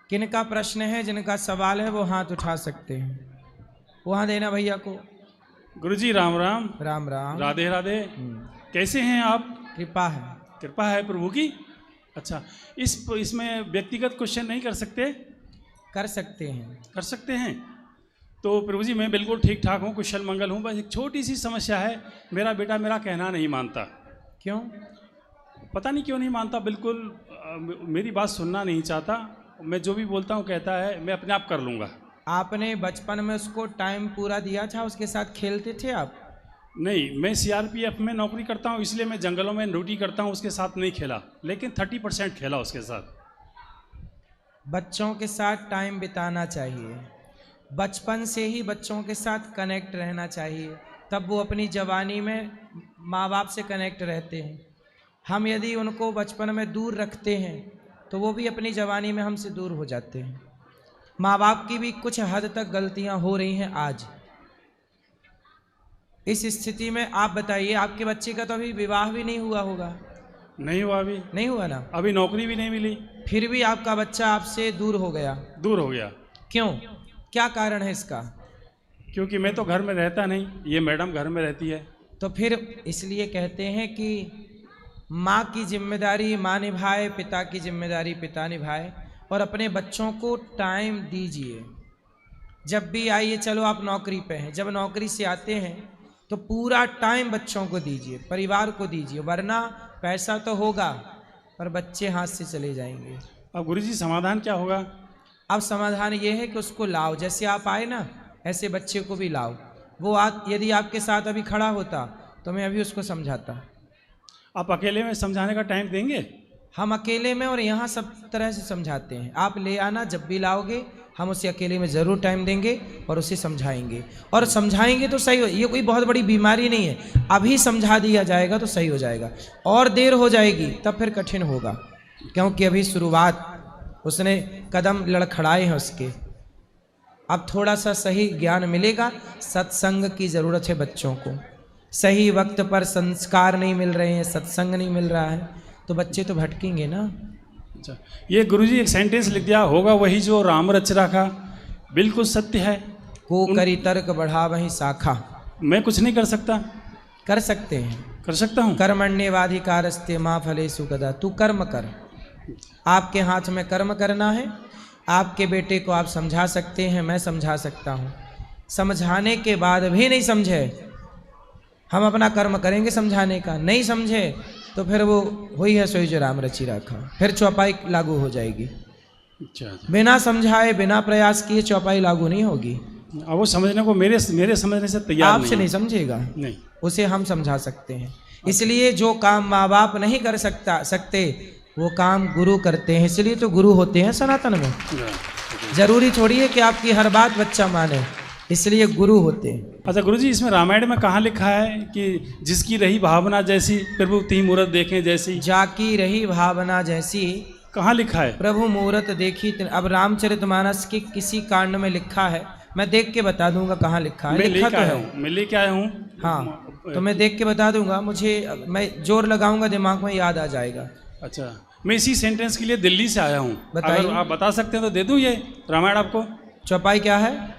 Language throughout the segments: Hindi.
किनका प्रश्न है, जिनका सवाल है वो हाथ उठा सकते हैं। वहाँ देना भैया को। गुरुजी राम राम। राम राम। राधे राधे। कैसे हैं आप? कृपा है। कृपा है प्रभु की। अच्छा, इसमें व्यक्तिगत क्वेश्चन नहीं कर सकते? कर सकते हैं। कर सकते हैं। तो प्रभु जी मैं बिल्कुल ठीक ठाक हूँ, कुशल मंगल हूँ। बस एक छोटी सी समस्या है, मेरा बेटा मेरा कहना नहीं मानता। क्यों? पता नहीं क्यों नहीं मानता, बिल्कुल मेरी बात सुनना नहीं चाहता। मैं जो भी बोलता हूँ कहता है मैं अपने आप कर लूँगा। आपने बचपन में उसको टाइम पूरा दिया था, उसके साथ खेलते थे आप? नहीं, मैं सीआरपीएफ में नौकरी करता हूँ, इसलिए मैं जंगलों में ड्यूटी करता हूँ, उसके साथ नहीं खेला, लेकिन 30% खेला उसके साथ। बच्चों के साथ टाइम बिताना चाहिए, बचपन से ही बच्चों के साथ कनेक्ट रहना चाहिए, तब वो अपनी जवानी में माँ बाप से कनेक्ट रहते हैं। हम यदि उनको बचपन में दूर रखते हैं तो वो भी अपनी जवानी में हमसे दूर हो जाते हैं। माँ बाप की भी कुछ हद तक गलतियाँ हो रही हैं आज। इस स्थिति में आप बताइए, आपके बच्चे का तो अभी विवाह भी नहीं हुआ होगा? नहीं हुआ, अभी नहीं हुआ ना? अभी नौकरी भी नहीं मिली, फिर भी आपका बच्चा आपसे दूर हो गया। दूर हो गया। क्यों? क्या कारण है इसका? क्योंकि मैं तो घर में रहता नहीं, ये मैडम घर में रहती है। तो फिर इसलिए कहते हैं कि माँ की जिम्मेदारी माँ निभाए, पिता की जिम्मेदारी पिता निभाए, और अपने बच्चों को टाइम दीजिए। जब भी आइए, चलो आप नौकरी पे हैं, जब नौकरी से आते हैं तो पूरा टाइम बच्चों को दीजिए, परिवार को दीजिए, वरना पैसा तो होगा पर बच्चे हाथ से चले जाएंगे। अब गुरुजी समाधान क्या होगा? अब समाधान ये है कि उसको लाओ, जैसे आप आए ना ऐसे बच्चे को भी लाओ। वो यदि आपके साथ अभी खड़ा होता तो मैं अभी उसको समझाता। आप अकेले में समझाने का टाइम देंगे? हम अकेले में और यहाँ सब तरह से समझाते हैं। आप ले आना, जब भी लाओगे हम उसे अकेले में ज़रूर टाइम देंगे और उसे समझाएंगे, और समझाएंगे तो सही हो। ये कोई बहुत बड़ी बीमारी नहीं है, अभी समझा दिया जाएगा तो सही हो जाएगा। और देर हो जाएगी तब फिर कठिन होगा, क्योंकि अभी शुरुआत, उसने कदम लड़खड़ाए हैं उसके। अब थोड़ा सा सही ज्ञान मिलेगा। सत्संग की ज़रूरत है बच्चों को, सही वक्त पर संस्कार नहीं मिल रहे हैं, सत्संग नहीं मिल रहा है तो बच्चे तो भटकेंगे ना। अच्छा, ये गुरुजी एक सेंटेंस लिख दिया होगा, वही जो राम रच रखा, बिल्कुल सत्य है। को करी तर्क बढ़ा वही शाखा। मैं कुछ नहीं कर सकता? कर सकते हैं। कर सकता हूँ। कर्मण्येवाधिकारस्ते माँ फलेषु कदा। तू कर्म कर, आपके हाथ में कर्म करना है। आपके बेटे को आप समझा सकते हैं, मैं समझा सकता हूँ। समझाने के बाद भी नहीं समझे, हम अपना कर्म करेंगे समझाने का। नहीं समझे तो फिर वो हुई है सोई जो राम रचि रखा, फिर चौपाई लागू हो जाएगी। अच्छा, बिना समझाए बिना प्रयास किए चौपाई लागू नहीं होगी। अब वो समझने को मेरे समझने से तैयार आपसे नहीं समझेगा, नहीं, उसे हम समझा सकते हैं। इसलिए जो काम माँ बाप नहीं कर सकते वो काम गुरु करते हैं, इसलिए तो गुरु होते हैं सनातन में। जरूरी थोड़ी है कि आपकी हर बात बच्चा माने, इसलिए गुरु होते हैं। अच्छा गुरुजी, इसमें रामायण में कहाँ लिखा है कि जिसकी रही भावना जैसी प्रभु तीन मूरत देखें जैसी? जाकी रही भावना जैसी, कहाँ लिखा है? प्रभु मूरत देखी। अब रामचरितमानस के किसी कांड में लिखा है, मैं देख के बता दूंगा कहाँ लिखा है। लिखा तो है, मैं लेके आया हूँ। हाँ, तो मैं देख के बता दूंगा, मुझे मैं जोर लगाऊंगा दिमाग में याद आ जाएगा। अच्छा, मैं इसी सेंटेंस के लिए दिल्ली से आया हूँ। बताइए, आप बता सकते हैं तो दे दूँ ये रामायण आपको। चौपाई क्या है?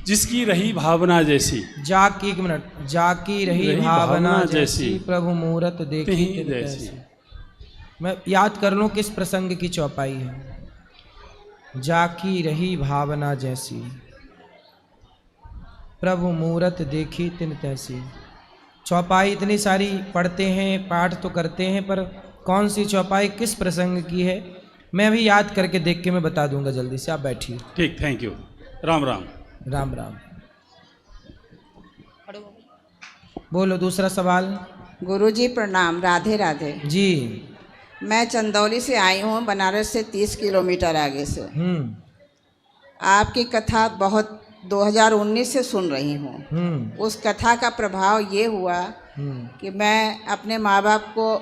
जिसकी रही भावना जैसी। जाकी, एक मिनट, जाकी रही भावना जैसी प्रभु मूरत देखी जैसी। मैं याद कर लूं किस प्रसंग की चौपाई है। जाकी रही भावना जैसी प्रभु मूरत देखी तिन तैसी। चौपाई इतनी सारी पढ़ते हैं, पाठ तो करते हैं, पर कौन सी चौपाई किस प्रसंग की है मैं अभी याद करके देख के मैं बता दूंगा जल्दी से। आप बैठिए। ठीक, थैंक यू। राम राम। राम राम। बोलो दूसरा सवाल। गुरुजी प्रणाम, राधे राधे जी। मैं चंदौली से आई हूँ, बनारस से 30 किलोमीटर आगे से। आपकी कथा बहुत 2019 से सुन रही हूँ। उस कथा का प्रभाव ये हुआ कि मैं अपने माँ बाप को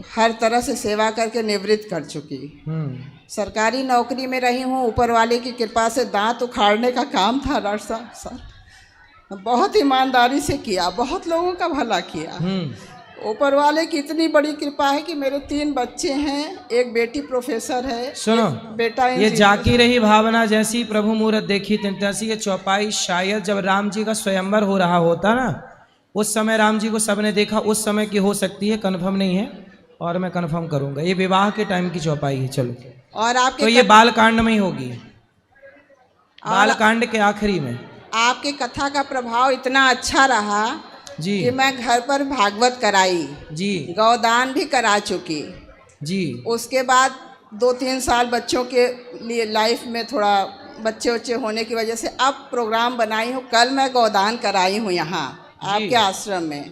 हर तरह से सेवा करके निवृत्त कर चुकी। सरकारी नौकरी में रही हूँ, ऊपर वाले की कृपा से दांत उखाड़ने का काम था डॉक्टर साहब। बहुत ईमानदारी से किया, बहुत लोगों का भला किया। ऊपर वाले की इतनी बड़ी कृपा है कि मेरे 3 बच्चे हैं, एक बेटी प्रोफेसर है, सुनो, एक बेटा ये इंजीनियर। जाकी रही भावना जैसी प्रभु मूरत देखी तैसी ये चौपाई। शायद जब राम जी का स्वयंवर हो रहा होता ना, उस समय राम जी को सबने देखा, उस समय की हो सकती है, कंफर्म नहीं है और मैं कंफर्म करूंगा। ये विवाह के टाइम की चौपाई है। चलो, और आपके तो ये बाल कांड में ही होगी, बाल कांड के आखिरी में। आपके कथा का प्रभाव इतना अच्छा रहा जी कि मैं घर पर भागवत कराई, जी गौदान भी करा चुकी। जी। उसके बाद 2-3 साल बच्चों के लिए लाइफ में थोड़ा बच्चे होने की वजह से अब प्रोग्राम बनाई हूँ। कल मैं गौदान कराई हूँ यहाँ आपके आश्रम में,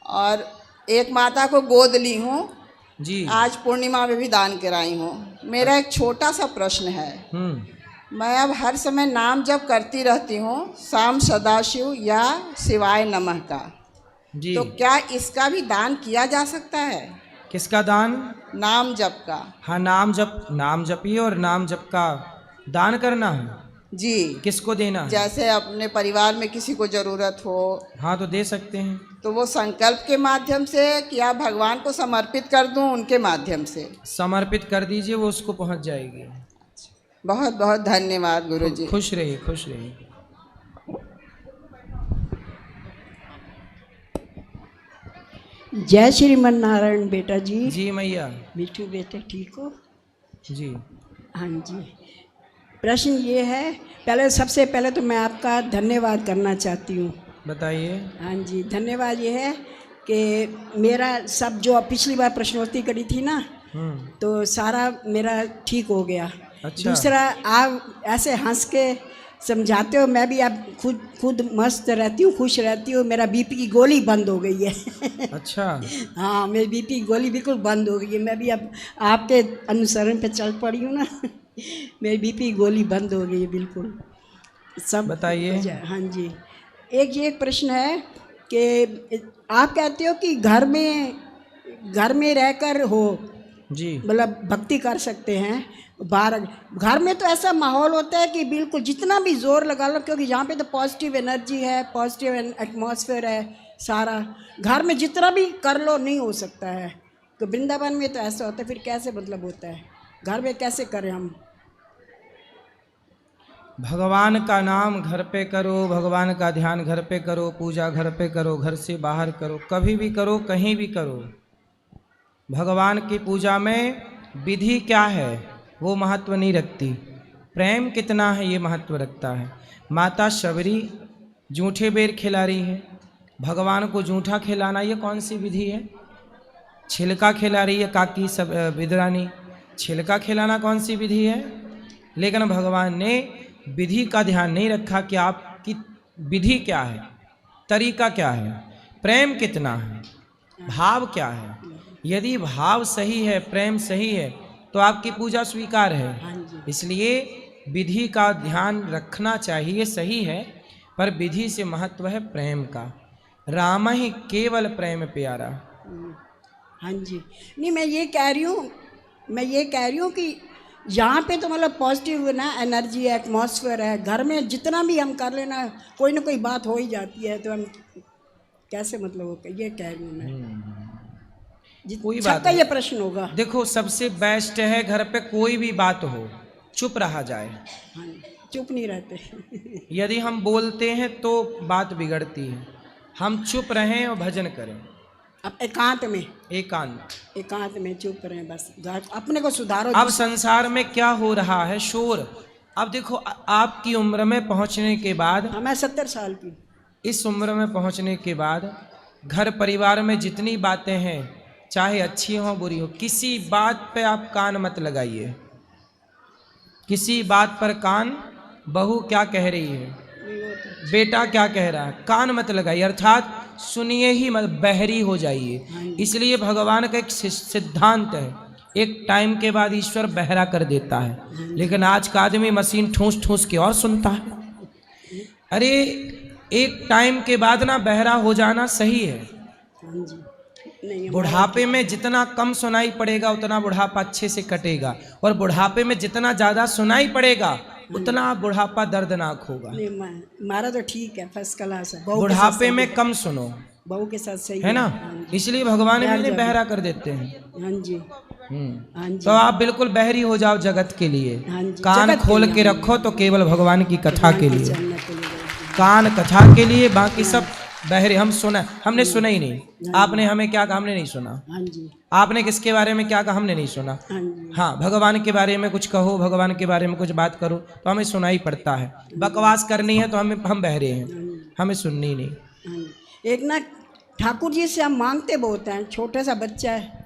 और एक माता को गोद ली हूँ जी। आज पूर्णिमा में भी दान कराई हूँ। मेरा एक छोटा सा प्रश्न है, मैं अब हर समय नाम जप करती रहती हूँ, शाम सदाशिव या शिवाय नमः का, जी। तो क्या इसका भी दान किया जा सकता है? किसका दान? नाम जप का। हाँ, नाम जपिए और नाम जप का दान करना है जी। किसको देना है? जैसे अपने परिवार में किसी को जरूरत हो, हाँ तो दे सकते हैं। तो वो संकल्प के माध्यम से या भगवान को समर्पित कर दूं उनके माध्यम से? समर्पित कर दीजिए, वो उसको पहुंच जाएगी। बहुत बहुत धन्यवाद गुरुजी। खुश रहिए, खुश रहिए। जय श्रीमन नारायण बेटा जी। जी मैया। मिठू बेटे ठीक हो? जी हाँ जी। प्रश्न ये है, सबसे पहले तो मैं आपका धन्यवाद करना चाहती हूँ। बताइए। हाँ जी, धन्यवाद ये है कि मेरा सब जो पिछली बार प्रश्नोत्तरी करी थी ना, तो सारा मेरा ठीक हो गया। अच्छा। दूसरा, आप ऐसे हंस के समझाते हो, मैं भी अब खुद मस्त रहती हूँ, खुश रहती हूँ। मेरा बीपी की गोली बंद हो गई है। अच्छा। हाँ, मेरी बीपी की गोली बिल्कुल बंद हो गई है। मैं भी अब आपके अनुसरण पे चल पड़ी हूँ ना। मेरी बीपी की गोली बंद हो गई है बिल्कुल। सब बताइए। हाँ जी। एक प्रश्न है कि आप कहते हो कि घर में रहकर हो, जी, मतलब भक्ति कर सकते हैं। बाहर घर में तो ऐसा माहौल होता है कि बिल्कुल जितना भी जोर लगा लो, क्योंकि यहाँ पे तो पॉजिटिव एनर्जी है, पॉजिटिव एटमॉस्फेयर है सारा। घर में जितना भी कर लो नहीं हो सकता है। तो वृंदावन में तो ऐसा होता है, फिर कैसे मतलब होता है? घर में कैसे करें हम? भगवान का नाम घर पे करो, भगवान का ध्यान घर पे करो, पूजा घर पे करो, घर से बाहर करो, कभी भी करो, कहीं भी करो। भगवान की पूजा में विधि क्या है वो महत्व नहीं रखती, प्रेम कितना है ये महत्व रखता है। माता शबरी जूठे बेर खिला रही है, भगवान को जूठा खिलाना ये कौन सी विधि है? छिलका खिला रही है काकी सब विद्रानी, छिलका खिलाना कौन सी विधि है? लेकिन भगवान ने विधि का ध्यान नहीं रखा कि आपकी विधि क्या है, तरीका क्या है, प्रेम कितना है, भाव क्या है। यदि भाव सही है, प्रेम सही है, तो आपकी पूजा स्वीकार है। इसलिए विधि का ध्यान रखना चाहिए, सही है, पर विधि से महत्व है प्रेम का। राम ही केवल प्रेम प्यारा। हाँ जी। नहीं, मैं ये कह रही हूँ कि यहाँ पे तो मतलब पॉजिटिव ना एनर्जी है, एटमॉस्फेयर है। घर में जितना भी हम कर लेना, कोई ना कोई बात हो ही जाती है, तो हम कैसे मतलब हो, ये कह रही हूँ मैं। कोई बात का ये प्रश्न होगा। देखो, सबसे बेस्ट है घर पे कोई भी बात हो चुप रहा जाए। हाँ, चुप नहीं रहते। यदि हम बोलते हैं तो बात बिगड़ती है, हम चुप रहें और भजन करें। अब एकांत में चुप रहें, बस अपने को सुधारो। अब संसार में क्या हो रहा है, शोर। अब देखो, आपकी उम्र में पहुंचने के बाद, मैं 70 साल की, इस उम्र में पहुंचने के बाद घर परिवार में जितनी बातें हैं, चाहे अच्छी हो बुरी हो, किसी बात पे आप कान मत लगाइए। किसी बात पर कान, बहू क्या कह रही है, बेटा क्या कह रहा है, कान मत लगाइए, अर्थात सुनिए ही मत, बहरी हो जाइए। इसलिए भगवान का एक सिद्धांत है, एक टाइम के बाद ईश्वर बहरा कर देता है। लेकिन आज का आदमी मशीन ठूस ठूस के और सुनता है। अरे एक टाइम के बाद ना बहरा हो जाना सही है। बुढ़ापे में जितना कम सुनाई पड़ेगा उतना बुढ़ापा अच्छे से कटेगा, और बुढ़ापे में जितना ज्यादा सुनाई पड़ेगा उतना बुढ़ापा दर्दनाक होगा। हमारा तो ठीक है, फर्स्ट क्लास है। बुढ़ापे में कम सुनो, बहू के साथ सही है ना, हाँ जी। इसलिए भगवान भी बैठ इन्हें जाओ। बहरा कर देते हैं। हाँ जी हाँ जी तो आप बिल्कुल बहरी हो जाओ जगत के लिए, हाँ जी, कान जगत के खोल लिए, के रखो तो केवल भगवान की कथा के लिए, चलने के लिए गए कान कथा के लिए, बाकी सब बहरे। हमने सुना ही नहीं। आपने हमें क्या कहा, हमने नहीं सुना। थे। हाँ जी आपने किसके बारे में क्या कहा, हमने नहीं सुना। हाँ जी हाँ, भगवान के बारे में कुछ कहो, भगवान के बारे में कुछ बात करो तो हमें सुनाई पड़ता है। बकवास करनी है तो हम बहरे हैं, हमें सुननी नहीं। हाँ जी। एक ना ठाकुर जी से हम मांगते बहुत हैं, छोटा सा बच्चा है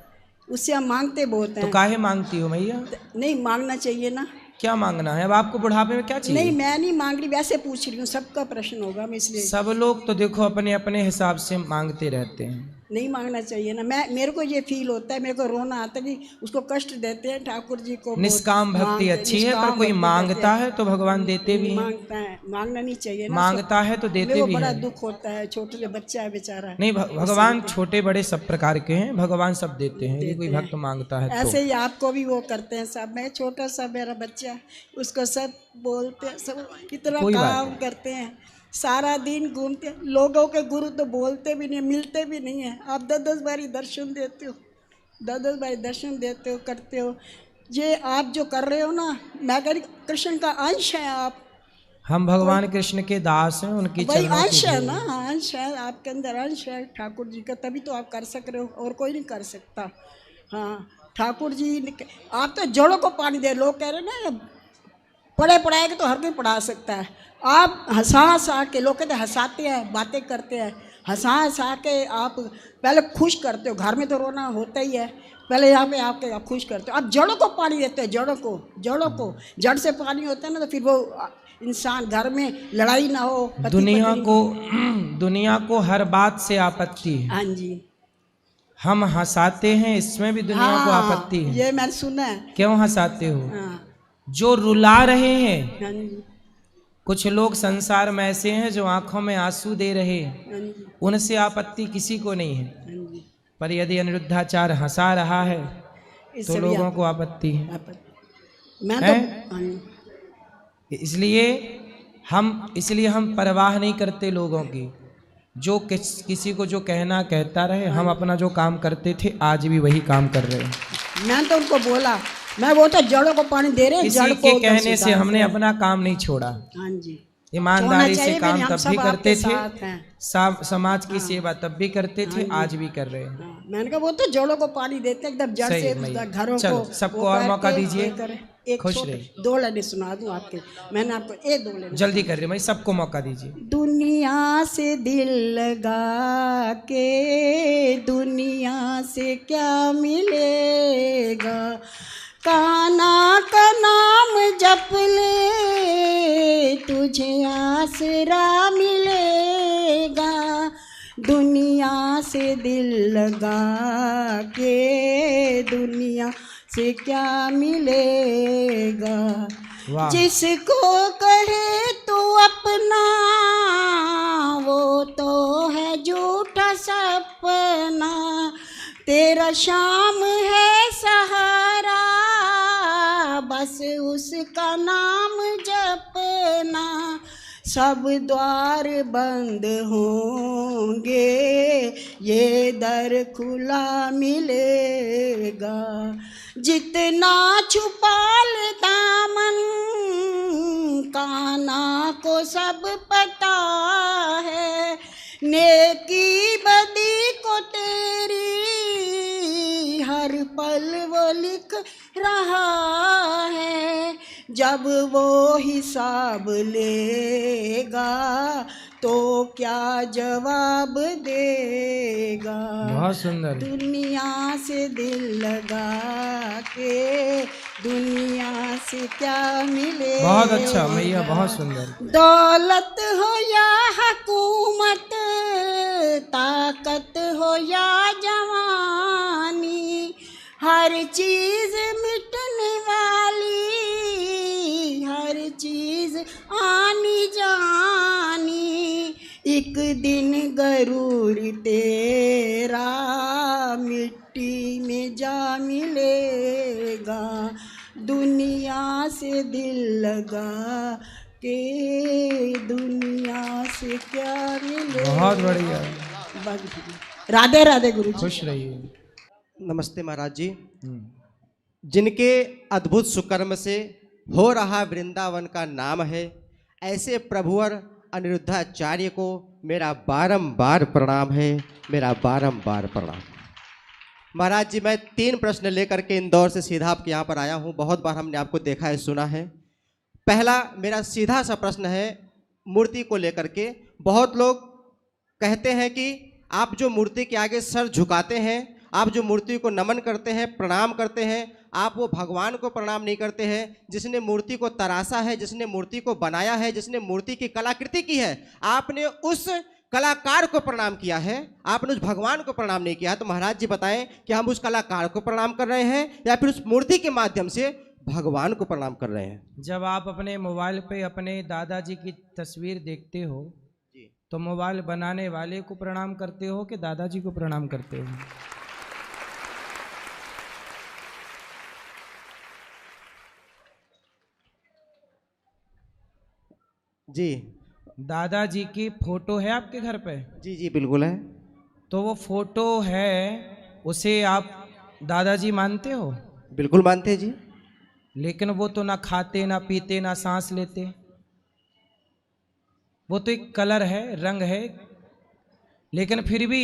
उससे हम मांगते बहुत तो हैं। काहे मांगती हो मैया? नहीं मांगना चाहिए ना। क्या मांगना है? अब आपको बुढ़ापे में क्या चाहिए? नहीं मैं नहीं मांग रही, वैसे पूछ रही हूँ, सबका प्रश्न होगा मैं इसलिए। सब लोग तो देखो अपने अपने हिसाब से मांगते रहते हैं। नहीं मांगना चाहिए ना। मेरे को ये फील होता है, मेरे को रोना आता है कि उसको कष्ट देते हैं ठाकुर जी को। निष्काम भक्ति अच्छी है, पर कोई मांगता है तो भगवान देते भी हैं। मांगता है, मांगना नहीं चाहिए ना। मांगता है तो देते भी बड़ा हैं। दुख होता है, छोटे से बच्चा है बेचारा। नहीं, भगवान छोटे बड़े सब प्रकार के हैं, भगवान सब देते हैं। यदि कोई भक्त मांगता है तो। ऐसे ही आपको भी वो करते हैं सब। मैं छोटा सा मेरा बच्चा है, उसको सब बोलते हैं, सब इतना कोई बात काम करते हैं, सारा दिन घूमते हैं। लोगों के गुरु तो बोलते भी नहीं, मिलते भी नहीं है। आप 10-10 बारी दर्शन देते हो, 10-10 बारी दर्शन देते हो, करते हो। ये आप जो कर रहे हो ना, मैं कह रही कृष्ण का अंश है आप। हम भगवान कृष्ण के दास हैं, उनकी वही चरणों अंश की है धूल। ना, अंश है आपके अंदर, अंश है ठाकुर जी का, तभी तो आप कर सक रहे हो, और कोई नहीं कर सकता। हाँ ठाकुर जी आप तो जड़ों को पानी दे। लोग कह रहे हैं ना पढ़े पढ़ाएंगे तो हर कोई पढ़ा सकता है। आप हंसा हंसा के, लोग कहते हैं हंसाते हैं, बातें करते हैं, हंसा हंसा के आप पहले खुश करते हो। घर में तो रोना होता ही है, पहले यहाँ पे आप खुश करते हो। आप जड़ों को पानी देते हो, जड़ों को जड़ से पानी होता है ना, तो फिर वो इंसान, घर में लड़ाई ना हो। दुनिया को हर बात से आपत्ति है। हाँ जी हम हंसाते हैं, इसमें भी दुनिया को आपत्ति है। ये मैंने सुना है। क्यों हंसाते हो? हाँ जो रुला रहे हैं, हाँ जी कुछ लोग संसार में ऐसे हैं जो आंखों में आंसू दे रहे हैं, हाँ जी उनसे आपत्ति किसी को नहीं है। हाँ जी। पर यदि अनिरुद्धाचार्य हंसा रहा है इससे तो भी लोगों को आपत्ति है। मैं है? तो हाँ जी। इसलिए हम परवाह नहीं करते लोगों की। जो किसी को जो कहना कहता रहे, हम अपना जो काम करते थे आज भी वही काम कर रहे हैं। मैं तो उनको बोला, मैं वो तो जड़ों को पानी दे रहे हैं, किसी जड़ के को कहने से हमने अपना काम नहीं छोड़ा। हाँ जी ईमानदारी होना से चाहिए, काम हम तब सब भी करते आपके थे, साथ हैं। समाज की सेवा तब भी करते थे, आज भी कर रहे हैं। हाँ, मैंने कहा वो तो जड़ों को पानी देते हैं एकदम जड़ सही से मैया। घरों चलो, को। सबको वो और करके मौका दीजिए। ये करे। एक खुश छोटे- रहिए। 2 लाइनें सुना दूं आपके, मैंने आपको 2 लाइनें। जल्दी कर रहे भाई, सबको मौका दीजिए। दुनिया से दिल लगा के दुनिया से क्या मिलेगा, कान्हा का नाम जप ले तुझे आसरा मिलेगा। दुनिया से दिल लगा के दुनिया से क्या मिलेगा। वाह। जिसको कहे तो अपना वो तो है झूठा सपना, तेरा शाम है सहारा बस उसका नाम जपना। सब द्वार बंद होंगे ये दर खुला मिलेगा। जितना छुपा ले दामन कान्हा को सब पता है, नेकी बदी को तेरी हर पल वो लिख रहा है। जब वो हिसाब लेगा तो क्या जवाब देगा। बहुत सुंदर। दुनिया से दिल लगा के दुनिया से क्या मिले। बहुत अच्छा भैया, बहुत सुंदर। दौलत हो या हुकूमत, ताकत हो या जवानी, हर चीज मिटने वाली, हर चीज आनी जानी। एक दिन गरूर तेरा मिट्टी में जा मिलेगा। दुनिया से दिल लगा के दुनिया से क्या मिलेगा। बहुत बढ़िया। बाबा जी। राधे राधे गुरु जी। खुश रहिए। नमस्ते महाराज जी। जिनके अद्भुत सुकर्म से हो रहा वृंदावन का नाम है, ऐसे प्रभुवर अनिरुद्धाचार्य को मेरा बारंबार प्रणाम है, मेरा बारंबार प्रणाम। महाराज जी, मैं 3 प्रश्न लेकर के इंदौर से सीधा आपके यहाँ पर आया हूँ। बहुत बार हमने आपको देखा है, सुना है। पहला मेरा सीधा सा प्रश्न है मूर्ति को लेकर के। बहुत लोग कहते हैं कि आप जो मूर्ति के आगे सर झुकाते हैं, आप जो मूर्ति को नमन करते हैं, प्रणाम करते हैं, आप वो भगवान को प्रणाम नहीं करते हैं जिसने मूर्ति को तराशा है, जिसने मूर्ति को बनाया है, जिसने मूर्ति की कलाकृति की है। आपने उस कलाकार को प्रणाम किया है, आपने उस भगवान को प्रणाम नहीं किया है। तो महाराज जी बताएं कि हम उस कलाकार को प्रणाम कर रहे हैं या फिर उस मूर्ति के माध्यम से भगवान को प्रणाम कर रहे हैं। जब आप अपने मोबाइल पे अपने दादाजी की तस्वीर देखते हो तो मोबाइल बनाने वाले को प्रणाम करते हो कि दादाजी को प्रणाम करते हो? जी दादाजी की फोटो है आपके घर पे? जी जी बिल्कुल है। तो वो फोटो है, उसे आप दादाजी मानते हो? बिल्कुल मानते हैं जी। लेकिन वो तो ना खाते, ना पीते, ना सांस लेते। वो तो एक कलर है, रंग है। लेकिन फिर भी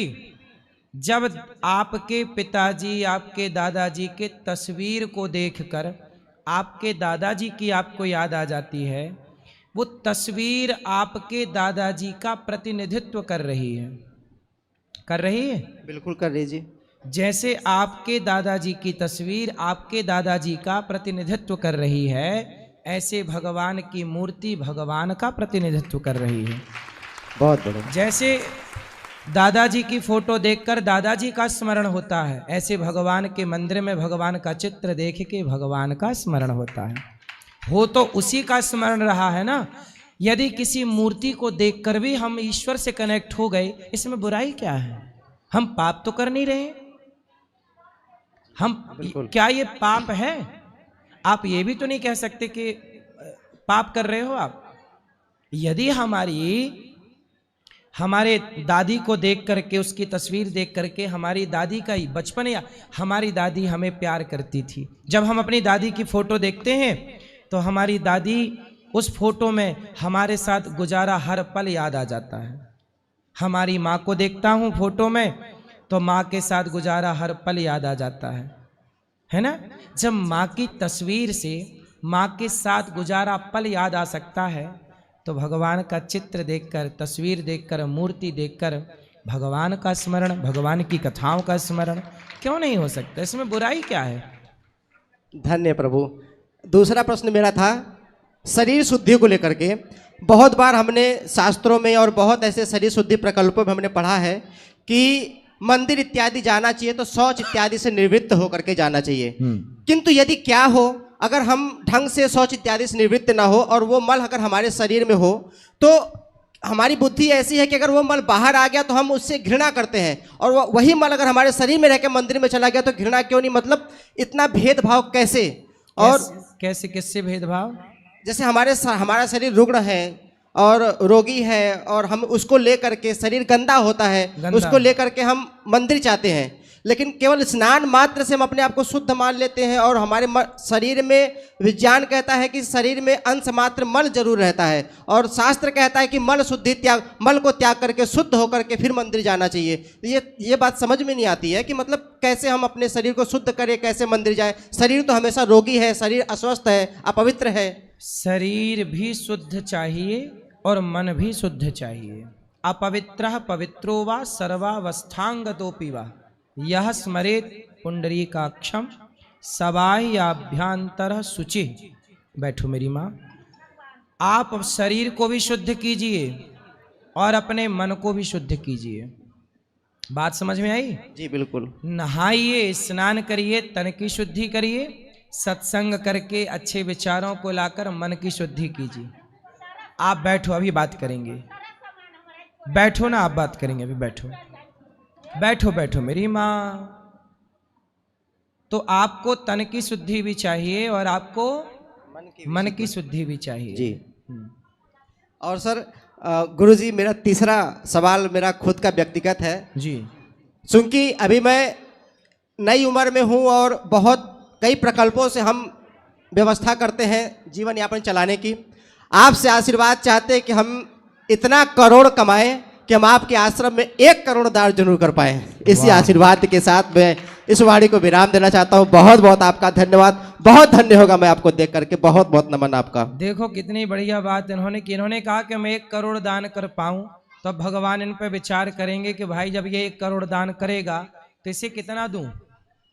जब आपके पिताजी, आपके दादाजी के तस्वीर को देखकर आपके दादाजी की आपको याद आ जाती है, वो तस्वीर आपके दादाजी का प्रतिनिधित्व कर रही है। कर रही है? बिल्कुल कर रही जी। जैसे आपके दादाजी की तस्वीर आपके दादाजी का प्रतिनिधित्व कर रही है, ऐसे भगवान की मूर्ति भगवान का प्रतिनिधित्व कर रही है। बहुत बढ़िया। जैसे दादाजी की फोटो देखकर दादाजी का स्मरण होता है, ऐसे भगवान के मंदिर में भगवान का चित्र देख के भगवान का स्मरण होता है। हो तो उसी का स्मरण रहा है ना। यदि किसी मूर्ति को देखकर भी हम ईश्वर से कनेक्ट हो गए, इसमें बुराई क्या है? हम पाप तो कर नहीं रहे। हम क्या ये पाप है? आप ये भी तो नहीं कह सकते कि पाप कर रहे हो आप। यदि हमारे दादी को देख करके, उसकी तस्वीर देख करके हमारी दादी का ही बचपन, या हमारी दादी हमें प्यार करती थी, जब हम अपनी दादी की फोटो देखते हैं तो हमारी दादी, उस फोटो में हमारे साथ गुजारा हर पल याद आ जाता है। हमारी माँ को देखता हूँ फोटो में तो माँ के साथ गुजारा हर पल याद आ जाता है ना। जब माँ की तस्वीर से माँ के साथ गुजारा पल याद आ सकता है तो भगवान का चित्र देखकर, तस्वीर देखकर, मूर्ति देखकर भगवान का स्मरण, भगवान की कथाओं का स्मरण क्यों नहीं हो सकता? इसमें बुराई क्या है? धन्य प्रभु। दूसरा प्रश्न मेरा था शरीर शुद्धि को लेकर के। बहुत बार हमने शास्त्रों में और बहुत ऐसे शरीर शुद्धि प्रकल्पों में हमने पढ़ा है कि मंदिर इत्यादि जाना चाहिए तो शौच इत्यादि से निवृत्त होकर के जाना चाहिए। किंतु यदि क्या हो, अगर हम ढंग से शौच इत्यादि से निवृत्त ना हो और वो मल अगर हमारे शरीर में हो, तो हमारी बुद्धि ऐसी है कि अगर वो मल बाहर आ गया तो हम उससे घृणा करते हैं, और वही मल अगर हमारे शरीर में रह के मंदिर में चला गया तो घृणा क्यों नहीं? मतलब इतना भेदभाव कैसे? और कैसे, किससे भेदभाव? जैसे हमारा शरीर रुग्ण है और रोगी है और हम उसको लेकर के, शरीर गंदा होता है, उसको लेकर के हम मंदिर जाते हैं, लेकिन केवल स्नान मात्र से हम अपने आप को शुद्ध मान लेते हैं। और हमारे शरीर में विज्ञान कहता है कि शरीर में अंश मात्र मल जरूर रहता है, और शास्त्र कहता है कि मल शुद्धि त्याग, मल को त्याग करके शुद्ध होकर के फिर मंदिर जाना चाहिए। ये बात समझ में नहीं आती है कि मतलब कैसे हम अपने शरीर को शुद्ध करें, कैसे मंदिर जाए? शरीर तो हमेशा रोगी है, शरीर अस्वस्थ है, अपवित्र है। शरीर भी शुद्ध चाहिए और मन भी शुद्ध चाहिए। अपवित्रः पवित्रो वा सर्वावस्थांगतोऽपि वा यह स्मरेत पुंडरीकाक्षम सबाह्याभ्यंतरः शुचि। बैठो मेरी माँ। आप शरीर को भी शुद्ध कीजिए और अपने मन को भी शुद्ध कीजिए। बात समझ में आई? जी बिल्कुल। नहाइए, स्नान करिए, तन की शुद्धि करिए, सत्संग करके अच्छे विचारों को लाकर मन की शुद्धि कीजिए। आप बैठो, अभी बात करेंगे। बैठो ना, आप बात करेंगे, अभी बैठो। बैठो बैठो मेरी माँ। तो आपको तन की शुद्धि भी चाहिए और आपको मन की शुद्धि भी चाहिए जी। और सर गुरुजी मेरा तीसरा सवाल मेरा खुद का व्यक्तिगत है जी। क्योंकि अभी मैं नई उम्र में हूँ और बहुत कई प्रकल्पों से हम व्यवस्था करते हैं जीवन यापन चलाने की। आपसे आशीर्वाद चाहते हैं कि हम इतना करोड़ कमाएं कि हम आपके आश्रम में 1 करोड़ दान जरूर कर पाए। इसी आशीर्वाद के साथ मैं इस वाणी को विराम देना चाहता हूँ। बहुत बहुत आपका धन्यवाद। बहुत धन्य होगा मैं आपको देख करके। बहुत बहुत नमन आपका। देखो कितनी बढ़िया बात इन्होंने कहा कि मैं 1 करोड़ दान कर पाऊं, तो अब भगवान इन पे विचार करेंगे कि भाई जब ये 1 करोड़ दान करेगा तो इसे कितना दूं।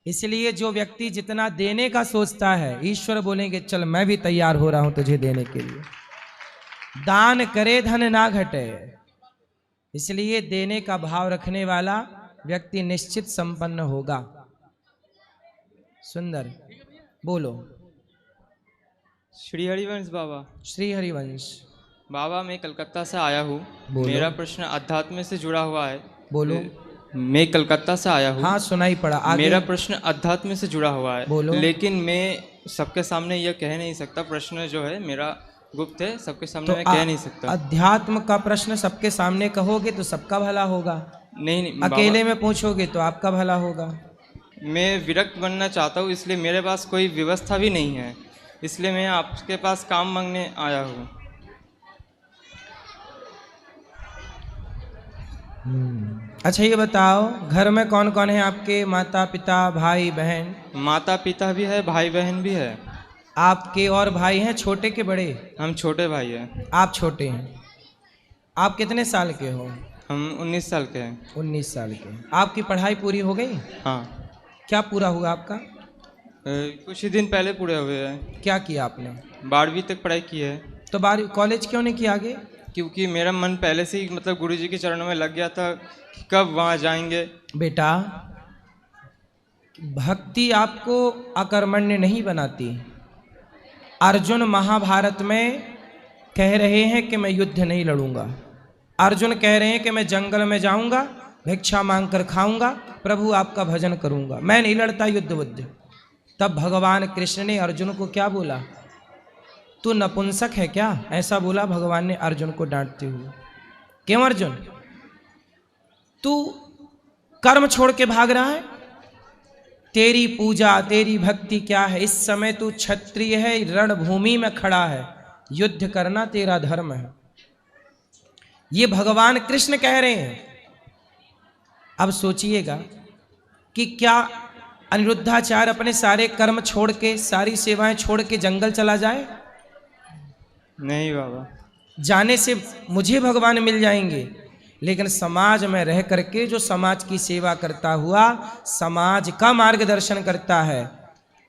इसलिए जो व्यक्ति जितना देने का सोचता है, ईश्वर बोलेंगे चल मैं भी तैयार हो रहा हूं तुझे देने के लिए। दान करे धन ना घटे, इसलिए देने का भाव रखने वाला व्यक्ति निश्चित संपन्न होगा। सुंदर बोलो। श्री हरिवंश बाबा। श्री हरिवंश बाबा मैं कलकत्ता से आया हूँ। बोलो। मेरा प्रश्न अध्यात्म से जुड़ा हुआ है। बोलो। मैं कलकत्ता से आया हूँ। हाँ सुनाई पड़ा। आगे। मेरा प्रश्न अध्यात्म से जुड़ा हुआ है। बोलो। लेकिन मैं सबके सामने यह कह नहीं सकता। प्रश्न जो है मेरा गुप्त है, सबके सामने तो मैं कह नहीं सकता। अध्यात्म का प्रश्न सबके सामने कहोगे तो सबका भला होगा, नहीं अकेले में पूछोगे तो आपका भला होगा। मैं विरक्त बनना चाहता हूँ, इसलिए मेरे पास कोई व्यवस्था भी नहीं है, इसलिए मैं आपके पास काम मांगने आया हूँ। अच्छा ये बताओ, घर में कौन कौन है आपके? माता पिता भाई बहन? माता पिता भी है, भाई बहन भी है। आपके और भाई हैं छोटे के बड़े? हम छोटे भाई हैं। आप छोटे हैं। आप कितने साल के हो? हम 19 साल के हैं। 19 साल के। आपकी पढ़ाई पूरी हो गई? हाँ। क्या पूरा हुआ आपका? कुछ ही दिन पहले पूरे हुए हैं। क्या किया आपने? 12वीं तक पढ़ाई की है। तो 12वीं कॉलेज क्यों नहीं किया आगे? क्योंकि मेरा मन पहले से ही मतलब गुरुजी के चरणों में लग गया था कि कब वहाँ जाएंगे। बेटा भक्ति आपको अकर्मण्य नहीं बनाती। अर्जुन महाभारत में कह रहे हैं कि मैं युद्ध नहीं लड़ूंगा। अर्जुन कह रहे हैं कि मैं जंगल में जाऊंगा, भिक्षा मांगकर खाऊंगा, प्रभु आपका भजन करूंगा, मैं नहीं लड़ता युद्ध बुद्ध। तब भगवान कृष्ण ने अर्जुन को क्या बोला? तू नपुंसक है क्या? ऐसा बोला भगवान ने अर्जुन को डांटते हुए। क्यों अर्जुन? तू कर्म छोड़ के भाग रहा है? तेरी पूजा तेरी भक्ति क्या है? इस समय तू क्षत्रिय है, रणभूमि में खड़ा है, युद्ध करना तेरा धर्म है। ये भगवान कृष्ण कह रहे हैं। अब सोचिएगा कि क्या अनिरुद्धाचार्य अपने सारे कर्म छोड़ के, सारी सेवाएं छोड़ के जंगल चला जाए? नहीं बाबा। जाने से मुझे भगवान मिल जाएंगे, लेकिन समाज में रह करके जो समाज की सेवा करता हुआ समाज का मार्गदर्शन करता है,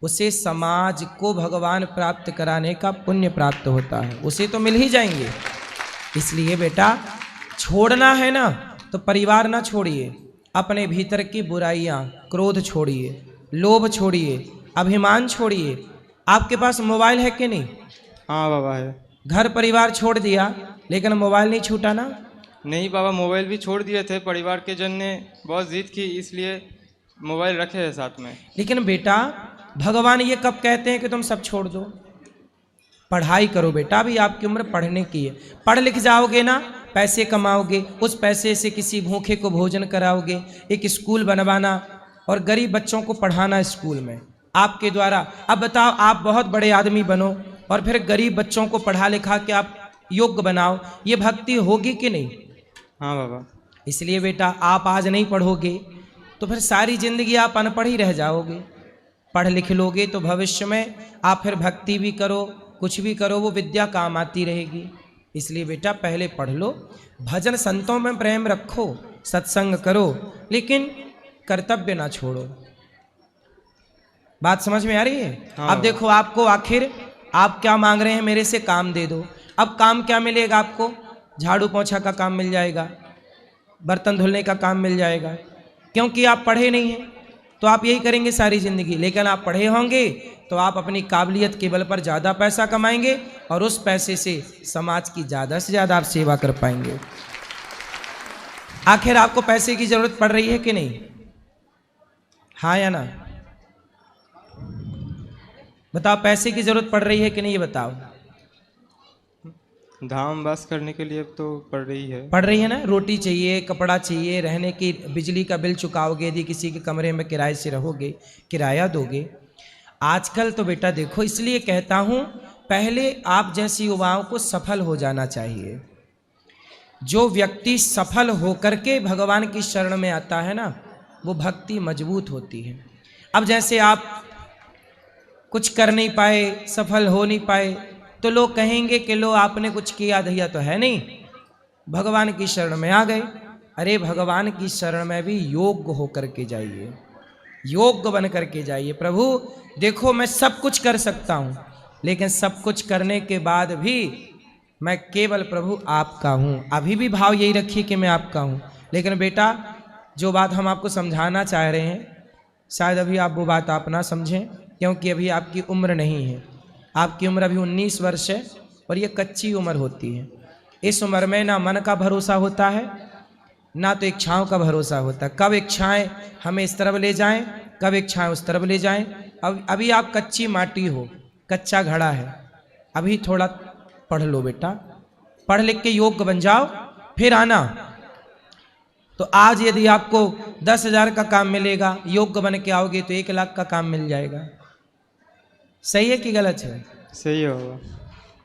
उसे समाज को भगवान प्राप्त कराने का पुण्य प्राप्त होता है, उसे तो मिल ही जाएंगे। इसलिए बेटा छोड़ना है ना तो परिवार ना छोड़िए, अपने भीतर की बुराइयां, क्रोध छोड़िए, लोभ छोड़िए, अभिमान छोड़िए। आपके पास मोबाइल है कि नहीं? हाँ बाबा है। घर परिवार छोड़ दिया लेकिन मोबाइल नहीं छूटा ना? नहीं बाबा, मोबाइल भी छोड़ दिए थे, परिवार के जन ने बहुत जिद की, इसलिए मोबाइल रखे हैं साथ में। लेकिन बेटा भगवान ये कब कहते हैं कि तुम सब छोड़ दो? पढ़ाई करो बेटा, अभी आपकी उम्र पढ़ने की है। पढ़ लिख जाओगे ना, पैसे कमाओगे, उस पैसे से किसी भूखे को भोजन कराओगे, एक स्कूल बनवाना और गरीब बच्चों को पढ़ाना स्कूल में आपके द्वारा। अब बताओ, आप बहुत बड़े आदमी बनो और फिर गरीब बच्चों को पढ़ा लिखा के आप योग्य बनाओ, ये भक्ति होगी कि नहीं? हाँ बाबा। इसलिए बेटा आप आज नहीं पढ़ोगे तो फिर सारी जिंदगी आप अनपढ़ ही रह जाओगे। पढ़ लिख लोगे तो भविष्य में आप फिर भक्ति भी करो, कुछ भी करो, वो विद्या काम आती रहेगी। इसलिए बेटा पहले पढ़ लो, भजन संतों में प्रेम रखो, सत्संग करो, लेकिन कर्तव्य ना छोड़ो। बात समझ में आ रही है? हाँ। अब देखो आपको आखिर आप क्या मांग रहे हैं? मेरे से काम दे दो। अब काम क्या मिलेगा आपको? झाड़ू पोछा का काम मिल जाएगा, बर्तन धुलने का काम मिल जाएगा, क्योंकि आप पढ़े नहीं हैं तो आप यही करेंगे सारी जिंदगी। लेकिन आप पढ़े होंगे तो आप अपनी काबिलियत के बल पर ज़्यादा पैसा कमाएंगे और उस पैसे से समाज की ज़्यादा से ज़्यादा आप सेवा कर पाएंगे। आखिर आपको पैसे की जरूरत पड़ रही है कि नहीं? हाँ या ना? बताओ, पैसे की जरूरत पड़ रही है कि नहीं, ये बताओ। धाम वास करने के लिए तो पड़ रही है। पड़ रही है ना, रोटी चाहिए, कपड़ा चाहिए, रहने की, बिजली का बिल चुकाओगे, यदि किसी के कमरे में किराए से रहोगे, किराया दोगे। आजकल तो बेटा देखो, इसलिए कहता हूँ पहले आप जैसी युवाओं को सफल हो जाना चाहिए। जो व्यक्ति सफल होकर के भगवान की शरण में आता है ना, वो भक्ति मजबूत होती है। अब जैसे आप कुछ कर नहीं पाए, सफल हो नहीं पाए, तो लोग कहेंगे कि लो आपने कुछ किया धैया तो है नहीं, भगवान की शरण में आ गए। अरे भगवान की शरण में भी योग्य होकर के जाइए, योग्य बन करके जाइए। प्रभु देखो मैं सब कुछ कर सकता हूँ, लेकिन सब कुछ करने के बाद भी मैं केवल प्रभु आपका हूँ। अभी भी भाव यही रखिए कि मैं आपका हूँ। लेकिन बेटा जो बात हम आपको समझाना चाह रहे हैं, शायद अभी आप वो बात आप ना समझें, क्योंकि अभी आपकी उम्र नहीं है। आपकी उम्र अभी 19 वर्ष है और ये कच्ची उम्र होती है। इस उम्र में ना मन का भरोसा होता है, ना तो इच्छाओं का भरोसा होता है। कब इच्छाएं हमें इस तरफ ले जाएं, कब इच्छाएं उस तरफ ले जाएं। अब अभी आप कच्ची माटी हो, कच्चा घड़ा है। अभी थोड़ा पढ़ लो बेटा, पढ़ लिख के योग्य बन जाओ, फिर आना। तो आज यदि आपको 10,000 का काम मिलेगा, योग्य बन के आओगे तो 1 लाख का काम मिल जाएगा। सही है कि गलत है? सही होगा।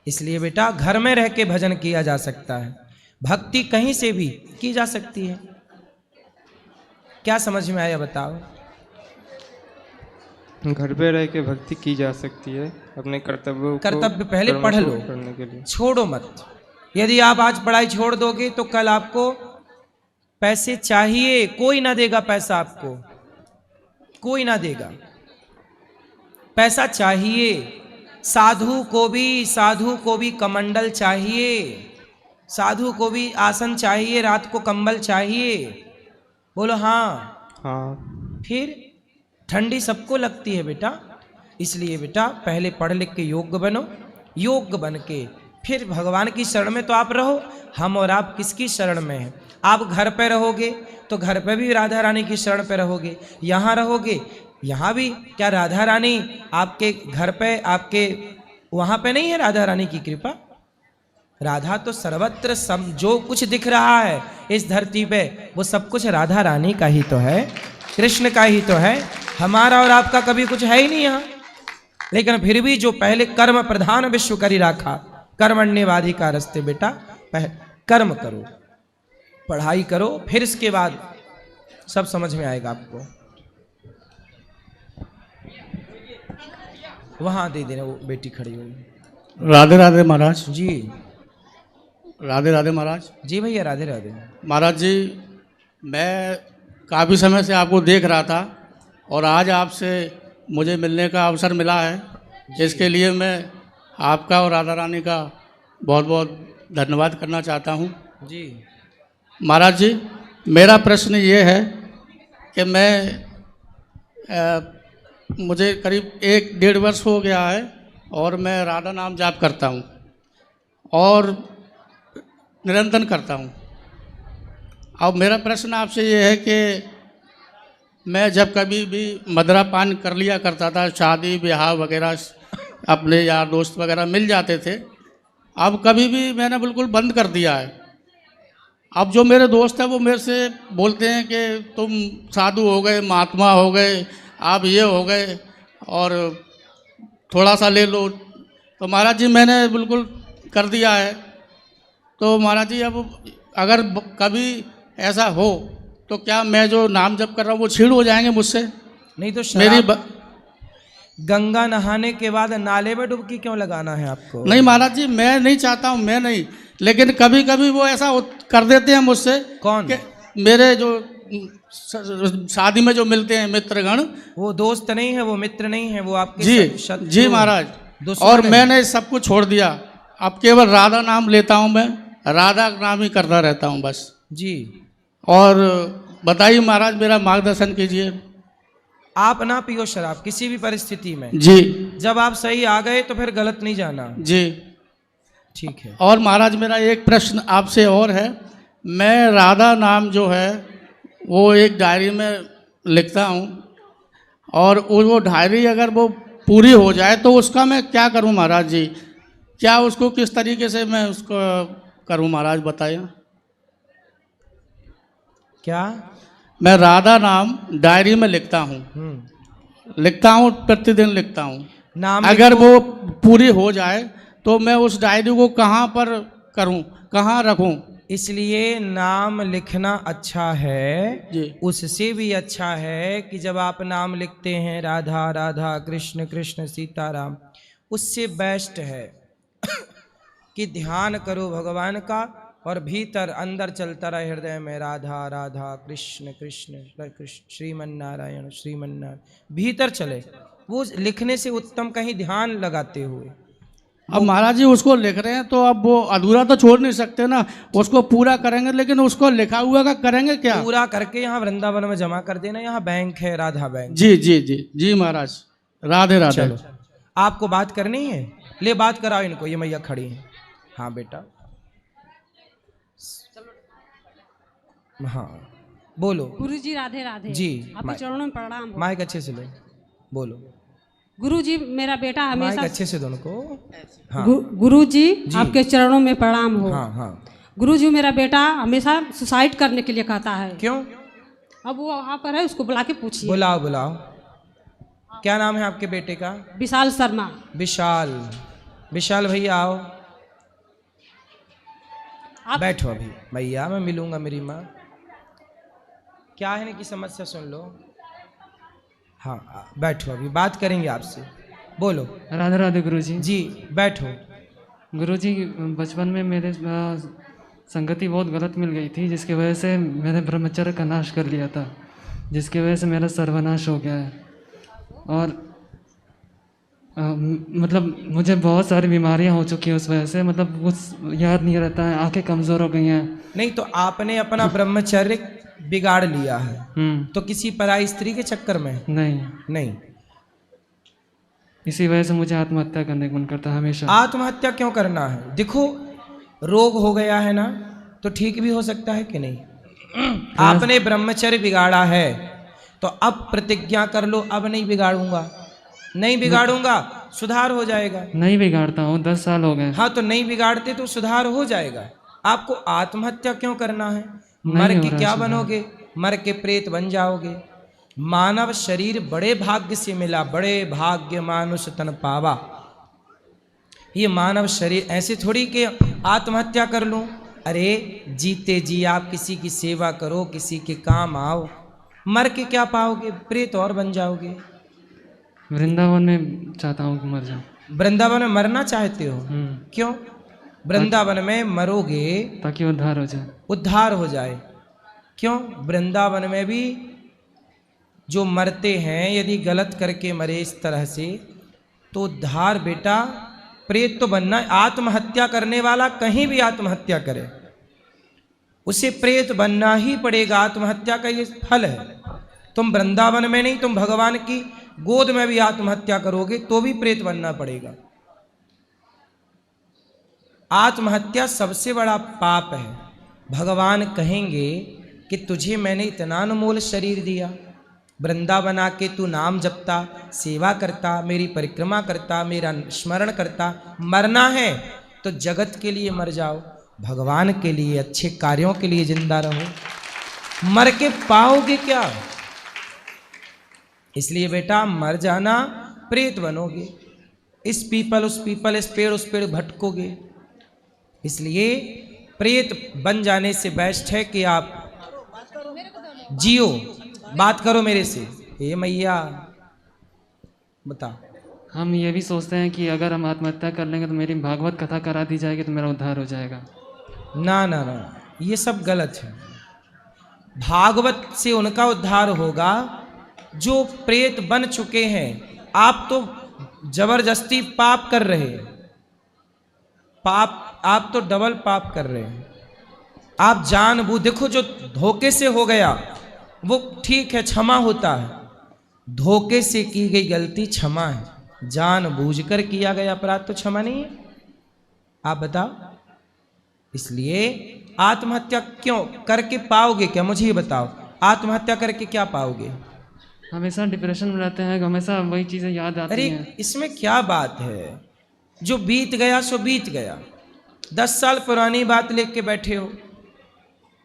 इसलिए बेटा घर में रह के भजन किया जा सकता है, भक्ति कहीं से भी की जा सकती है। क्या समझ में आया बताओ? घर पे रह के भक्ति की जा सकती है, अपने कर्तव्य पहले पढ़ लो, करने के लिए छोड़ो मत। यदि आप आज पढ़ाई छोड़ दोगे तो कल आपको पैसे चाहिए, कोई ना देगा पैसा आपको, कोई ना देगा। पैसा चाहिए, साधु को भी कमंडल चाहिए, साधु को भी आसन चाहिए, रात को कंबल चाहिए। बोलो हाँ। हाँ। फिर ठंडी सबको लगती है बेटा। इसलिए बेटा पहले पढ़ लिख के योग्य बनो, योग्य बन के फिर भगवान की शरण में तो आप रहो। हम और आप किसकी शरण में हैं? आप घर पे रहोगे तो घर पे भी राधा रानी की शरण पे रहोगे, यहाँ रहोगे यहाँ भी। क्या राधा रानी आपके घर पे, आपके वहाँ पे नहीं है राधा रानी की कृपा? राधा तो सर्वत्र जो कुछ दिख रहा है इस धरती पे, वो सब कुछ राधा रानी का ही तो है, कृष्ण का ही तो है। हमारा और आपका कभी कुछ है ही नहीं यहाँ। लेकिन फिर भी जो पहले कर्म प्रधान विश्व करी राखा, कर्मण्यवादी का रस्ते बेटा कर्म करो, पढ़ाई करो, फिर इसके बाद सब समझ में आएगा आपको। वहां दे देना, वो बेटी खड़ी हुई। राधे राधे महाराज जी। राधे राधे महाराज जी भैया राधे राधे। महाराज जी, मैं काफ़ी समय से आपको देख रहा था और आज आपसे मुझे मिलने का अवसर मिला है, जिसके लिए मैं आपका और राधा रानी का बहुत बहुत धन्यवाद करना चाहता हूँ। जी महाराज जी, मेरा प्रश्न ये है कि मुझे करीब 1-1.5 वर्ष हो गया है और मैं राधा नाम जाप करता हूँ और निरंतर करता हूँ। अब मेरा प्रश्न आपसे ये है कि मैं जब कभी भी मदिरापान कर लिया करता था, शादी ब्याह वगैरह अपने यार दोस्त वगैरह मिल जाते थे, अब कभी भी मैंने बिल्कुल बंद कर दिया है। अब जो मेरे दोस्त हैं वो मेरे से बोलते हैं कि तुम साधु हो गए, महात्मा हो गए, आप ये हो गए और थोड़ा सा ले लो। तो महाराज जी मैंने बिल्कुल कर दिया है। तो महाराज जी अब अगर कभी ऐसा हो तो क्या मैं जो नाम जप कर रहा हूँ वो छीड़ हो जाएंगे मुझसे? नहीं तो मेरी गंगा नहाने के बाद नाले में डुबकी क्यों लगाना है आपको? नहीं महाराज जी, मैं नहीं चाहता हूँ, मैं नहीं, लेकिन कभी कभी वो ऐसा कर देते हैं मुझसे। कौन? मेरे जो शादी में जो मिलते हैं मित्रगण। वो दोस्त नहीं है, वो मित्र नहीं है, वो आपके जी जी महाराज। और मैंने सब कुछ छोड़ दिया, अब केवल राधा नाम लेता हूँ, मैं राधा नाम ही करता रहता हूँ बस। जी। और बताइए महाराज, मेरा मार्गदर्शन कीजिए। आप ना पियो शराब किसी भी परिस्थिति में। जी। जब आप सही आ गए तो फिर गलत नहीं जाना। जी ठीक है। और महाराज मेरा एक प्रश्न आपसे और है। मैं राधा नाम जो है वो एक डायरी में लिखता हूँ और वो डायरी अगर वो पूरी हो जाए तो उसका मैं क्या करूँ महाराज जी? क्या उसको किस तरीके से मैं उसको करूं महाराज बताइए। क्या? मैं राधा नाम डायरी में लिखता हूँ, प्रतिदिन लिखता हूँ। नाम अगर लिखो। वो पूरी हो जाए तो मैं उस डायरी को कहाँ पर करूँ, कहाँ रखूँ? इसलिए नाम लिखना अच्छा है जी। उससे भी अच्छा है कि जब आप नाम लिखते हैं राधा राधा कृष्ण कृष्ण सीताराम, उससे बेस्ट है कि ध्यान करो भगवान का और भीतर अंदर चलता रहे हृदय में राधा राधा कृष्ण कृष्ण कृष्ण श्रीमन्नारायण श्रीमन्नारायण, भीतर चले। वो लिखने से उत्तम कहीं ध्यान लगाते हुए। अब महाराज जी उसको लिख रहे हैं तो अब वो अधूरा तो छोड़ नहीं सकते ना, उसको पूरा करेंगे, लेकिन उसको लिखा हुआ का करेंगे क्या? पूरा करके यहाँ वृंदावन में जमा कर देना, यहाँ बैंक है राधा बैंक। जी जी जी जी महाराज, राधे राधे। चलो, आपको बात करनी है, ले बात कराओ इनको, ये मैया खड़ी है। हाँ बेटा, हाँ बोलो। गुरुजी राधे राधे। जी, आपके चरणों में प्रणाम हो। माइक अच्छे से लो, बोलो। गुरुजी मेरा बेटा माइक हमेशा अच्छे से दोनों को। हाँ गुरुजी आपके चरणों में प्रणाम हो। हाँ हाँ। गुरुजी मेरा बेटा हमेशा सुसाइड करने के लिए कहता है। क्यों? अब वो वहाँ पर है, उसको बुला के पूछिए। बुलाओ बुलाओ। क्या नाम है आपके बेटे का? विशाल शर्मा। विशाल, विशाल भैया आओ। बैठो अभी भैया, मैं मिलूंगा मेरी माँ। क्या है ना की समस्या सुन लो। हाँ बैठो, अभी बात करेंगे आपसे, बोलो। राधे राधे गुरुजी। जी बैठो। गुरुजी बचपन में मेरे संगति बहुत गलत मिल गई थी, जिसकी वजह से मैंने ब्रह्मचर्य का नाश कर लिया था, जिसकी वजह से मेरा सर्वनाश हो गया है। और मतलब मुझे बहुत सारी बीमारियां हो चुकी हैं उस वजह से, मतलब कुछ याद नहीं रहता है, आंखें कमज़ोर हो गई हैं। नहीं तो आपने अपना ब्रह्मचर्य बिगाड़ लिया है तो किसी पराई स्त्री के चक्कर में? नहीं। इसी वजह से मुझे आत्महत्या करने का मन करता है हमेशा। आत्महत्या क्यों करना है? देखो रोग हो गया है ना, तो ठीक भी हो सकता है कि नहीं। आपने ब्रह्मचर्य बिगाड़ा है तो अब प्रतिज्ञा कर लो, अब नहीं बिगाड़ूंगा, नहीं बिगाड़ूंगा, सुधार हो जाएगा। नहीं बिगाड़ता हूँ, 10 साल हो गए। हाँ तो नहीं बिगाड़ते तो सुधार हो जाएगा। आपको आत्महत्या क्यों करना है? मर के क्या बनोगे? मर के प्रेत बन जाओगे। मानव शरीर बड़े भाग्य से मिला, बड़े भाग्य मानुष तन पावा। ये मानव शरीर ऐसे थोड़ी कि आत्महत्या कर लूं। अरे जीते जी आप किसी की सेवा करो, किसी के काम आओ। मर के क्या पाओगे? प्रेत और बन जाओगे। वृंदावन में चाहता हूँ कि मर जाऊँ। वृंदावन में मरना चाहते हो? क्यों? वृंदावन में मरोगे ताकि उद्धार हो जाए। उद्धार हो जाए। क्यों? वृंदावन में भी जो मरते हैं यदि गलत करके मरे इस तरह से तो उद्धार बेटा, प्रेत तो बनना। आत्महत्या करने वाला कहीं भी आत्महत्या करे उसे प्रेत बनना ही पड़ेगा। आत्महत्या का ये फल है। तुम वृंदावन में नहीं, तुम भगवान की गोद में भी आत्महत्या करोगे तो भी प्रेत बनना पड़ेगा। आत्महत्या सबसे बड़ा पाप है। भगवान कहेंगे कि तुझे मैंने इतना अनमोल शरीर दिया, वृंदावन आके तू नाम जपता, सेवा करता, मेरी परिक्रमा करता, मेरा स्मरण करता। मरना है तो जगत के लिए मर जाओ, भगवान के लिए, अच्छे कार्यों के लिए जिंदा रहो। मर के पाओगे क्या? इसलिए बेटा मर जाना, प्रेत बनोगे। इस पीपल उस पीपल, इस पेड़ उस पेड़ भटकोगे। इसलिए प्रेत बन जाने से बेस्ट है कि आप जियो। बात करो मेरे से। हे मैया बता। हम ये भी सोचते हैं कि अगर हम आत्महत्या कर लेंगे तो मेरी भागवत कथा करा दी जाएगी तो मेरा उद्धार हो जाएगा। ना ना ना, ये सब गलत है। भागवत से उनका उद्धार होगा जो प्रेत बन चुके हैं। आप तो जबरदस्ती पाप कर रहे हैं। पाप, आप तो डबल पाप कर रहे हैं। आप जानबूझ, देखो जो धोखे से हो गया वो ठीक है, क्षमा होता है। धोखे से की गई गलती क्षमा है, जानबूझकर किया गया अपराध तो क्षमा नहीं है। आप बताओ। इसलिए आत्महत्या क्यों करके पाओगे क्या? मुझे ये बताओ, आत्महत्या करके क्या पाओगे? हमेशा डिप्रेशन में रहते हैं, हमेशा वही चीज़ें याद आती हैं। अरे इसमें क्या बात है? जो बीत गया सो बीत गया। 10 साल पुरानी बात लेके के बैठे हो,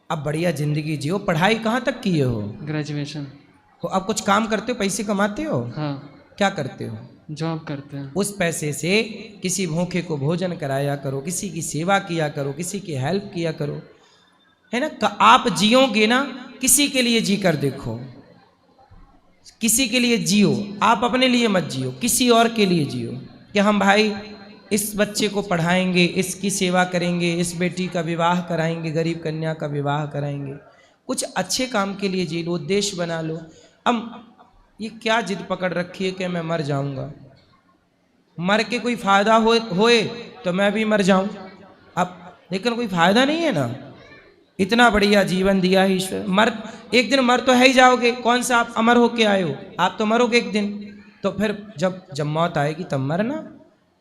अब बढ़िया जिंदगी जियो। पढ़ाई कहाँ तक किए हो? ग्रेजुएशन। हो अब कुछ काम करते हो, पैसे कमाते हो? हाँ। क्या करते हो? जॉब करते हैं। उस पैसे से किसी भूखे को भोजन कराया करो, किसी की सेवा किया करो, किसी की हेल्प किया करो, है ना। आप जियोगे ना, किसी के लिए जी कर देखो, किसी के लिए जियो। आप अपने लिए मत जियो, किसी और के लिए जियो कि हम भाई इस बच्चे को पढ़ाएंगे, इसकी सेवा करेंगे, इस बेटी का विवाह कराएंगे, गरीब कन्या का विवाह कराएंगे। कुछ अच्छे काम के लिए जी लो, उद्देश्य बना लो। अब ये क्या जिद पकड़ रखी है कि मैं मर जाऊंगा, मर के कोई फायदा होए तो मैं भी मर जाऊं। अब लेकिन कोई फायदा नहीं है ना, इतना बढ़िया जीवन दिया है ईश्वर। एक दिन मर तो है ही जाओगे, कौन सा आप अमर होके आए हो? आप तो मरोगे एक दिन। तो फिर जब मौत आएगी तब मरना।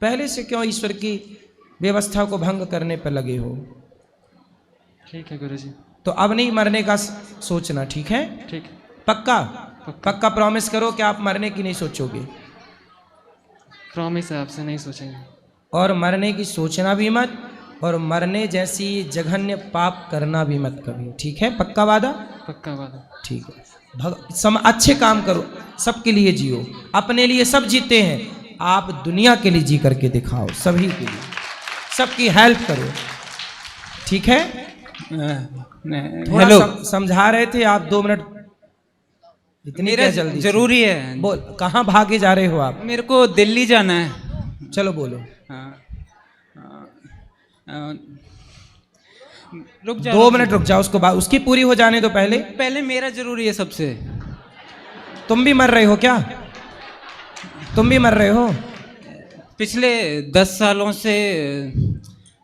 पहले से क्यों ईश्वर की व्यवस्था को भंग करने पर लगे हो? ठीक है गुरुजी। तो अब नहीं मरने का सोचना, ठीक है? ठीक। पक्का? पक्का प्रॉमिस करो कि आप मरने की नहीं सोचोगे। प्रॉमिस है, आपसे नहीं सोचेंगे। और मरने की सोचना भी मत, और मरने जैसी जघन्य पाप करना भी मत कभी, ठीक है? पक्का वादा? पक्का वादा। ठीक है। अच्छे काम करो, सबके लिए जियो। अपने लिए सब जीते हैं, आप दुनिया के लिए जी करके दिखाओ, सभी के लिए, सबकी हेल्प करो, ठीक है? हेलो, समझा रहे थे आप 2 मिनट, इतनी क्या जल्दी? जरूरी है। बोल, कहाँ भागे जा रहे हो आप? मेरे को दिल्ली जाना है। चलो बोलो। रुक जाओ, 2 मिनट रुक जाओ, उसको उसकी पूरी हो जाने दो पहले। पहले मेरा जरूरी है सबसे। तुम भी मर रहे हो क्या? तुम भी मर रहे हो? पिछले 10 सालों से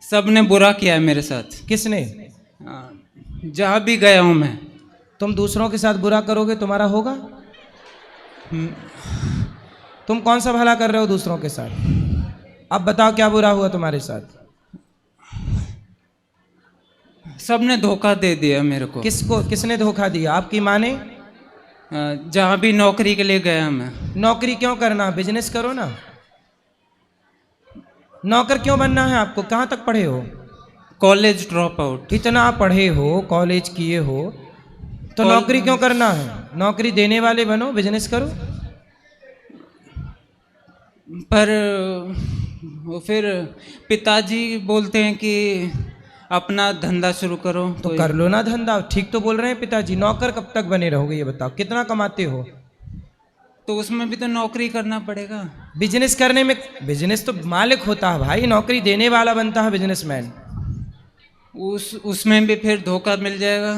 सबने बुरा किया है मेरे साथ। किसने? जहाँ भी गया हूँ मैं। तुम दूसरों के साथ बुरा करोगे, तुम्हारा होगा? तुम कौन सा भला कर रहे हो दूसरों के साथ? अब बताओ क्या बुरा हुआ तुम्हारे साथ? सबने धोखा दे दिया मेरे को। किसको? किसने धोखा दिया? आपकी माँ ने? जहाँ भी नौकरी के लिए गया मैं। नौकरी क्यों करना, बिजनेस करो ना। नौकर क्यों बनना है आपको? कहाँ तक पढ़े हो? College drop out. इतना पढ़े हो, कॉलेज किए हो, तो नौकरी क्यों करना है? नौकरी देने वाले बनो, बिजनेस करो। पर वो फिर पिताजी बोलते हैं कि अपना धंधा शुरू करो। तो कर लो ना धंधा। ठीक तो बोल रहे हैं पिताजी। नौकर कब तक बने रहोगे ये बताओ? कितना कमाते हो? तो उसमें भी तो नौकरी करना पड़ेगा। बिजनेस करने में, बिजनेस तो मालिक होता है भाई, नौकरी देने वाला बनता है बिजनेसमैन। उसमें भी फिर धोखा मिल जाएगा।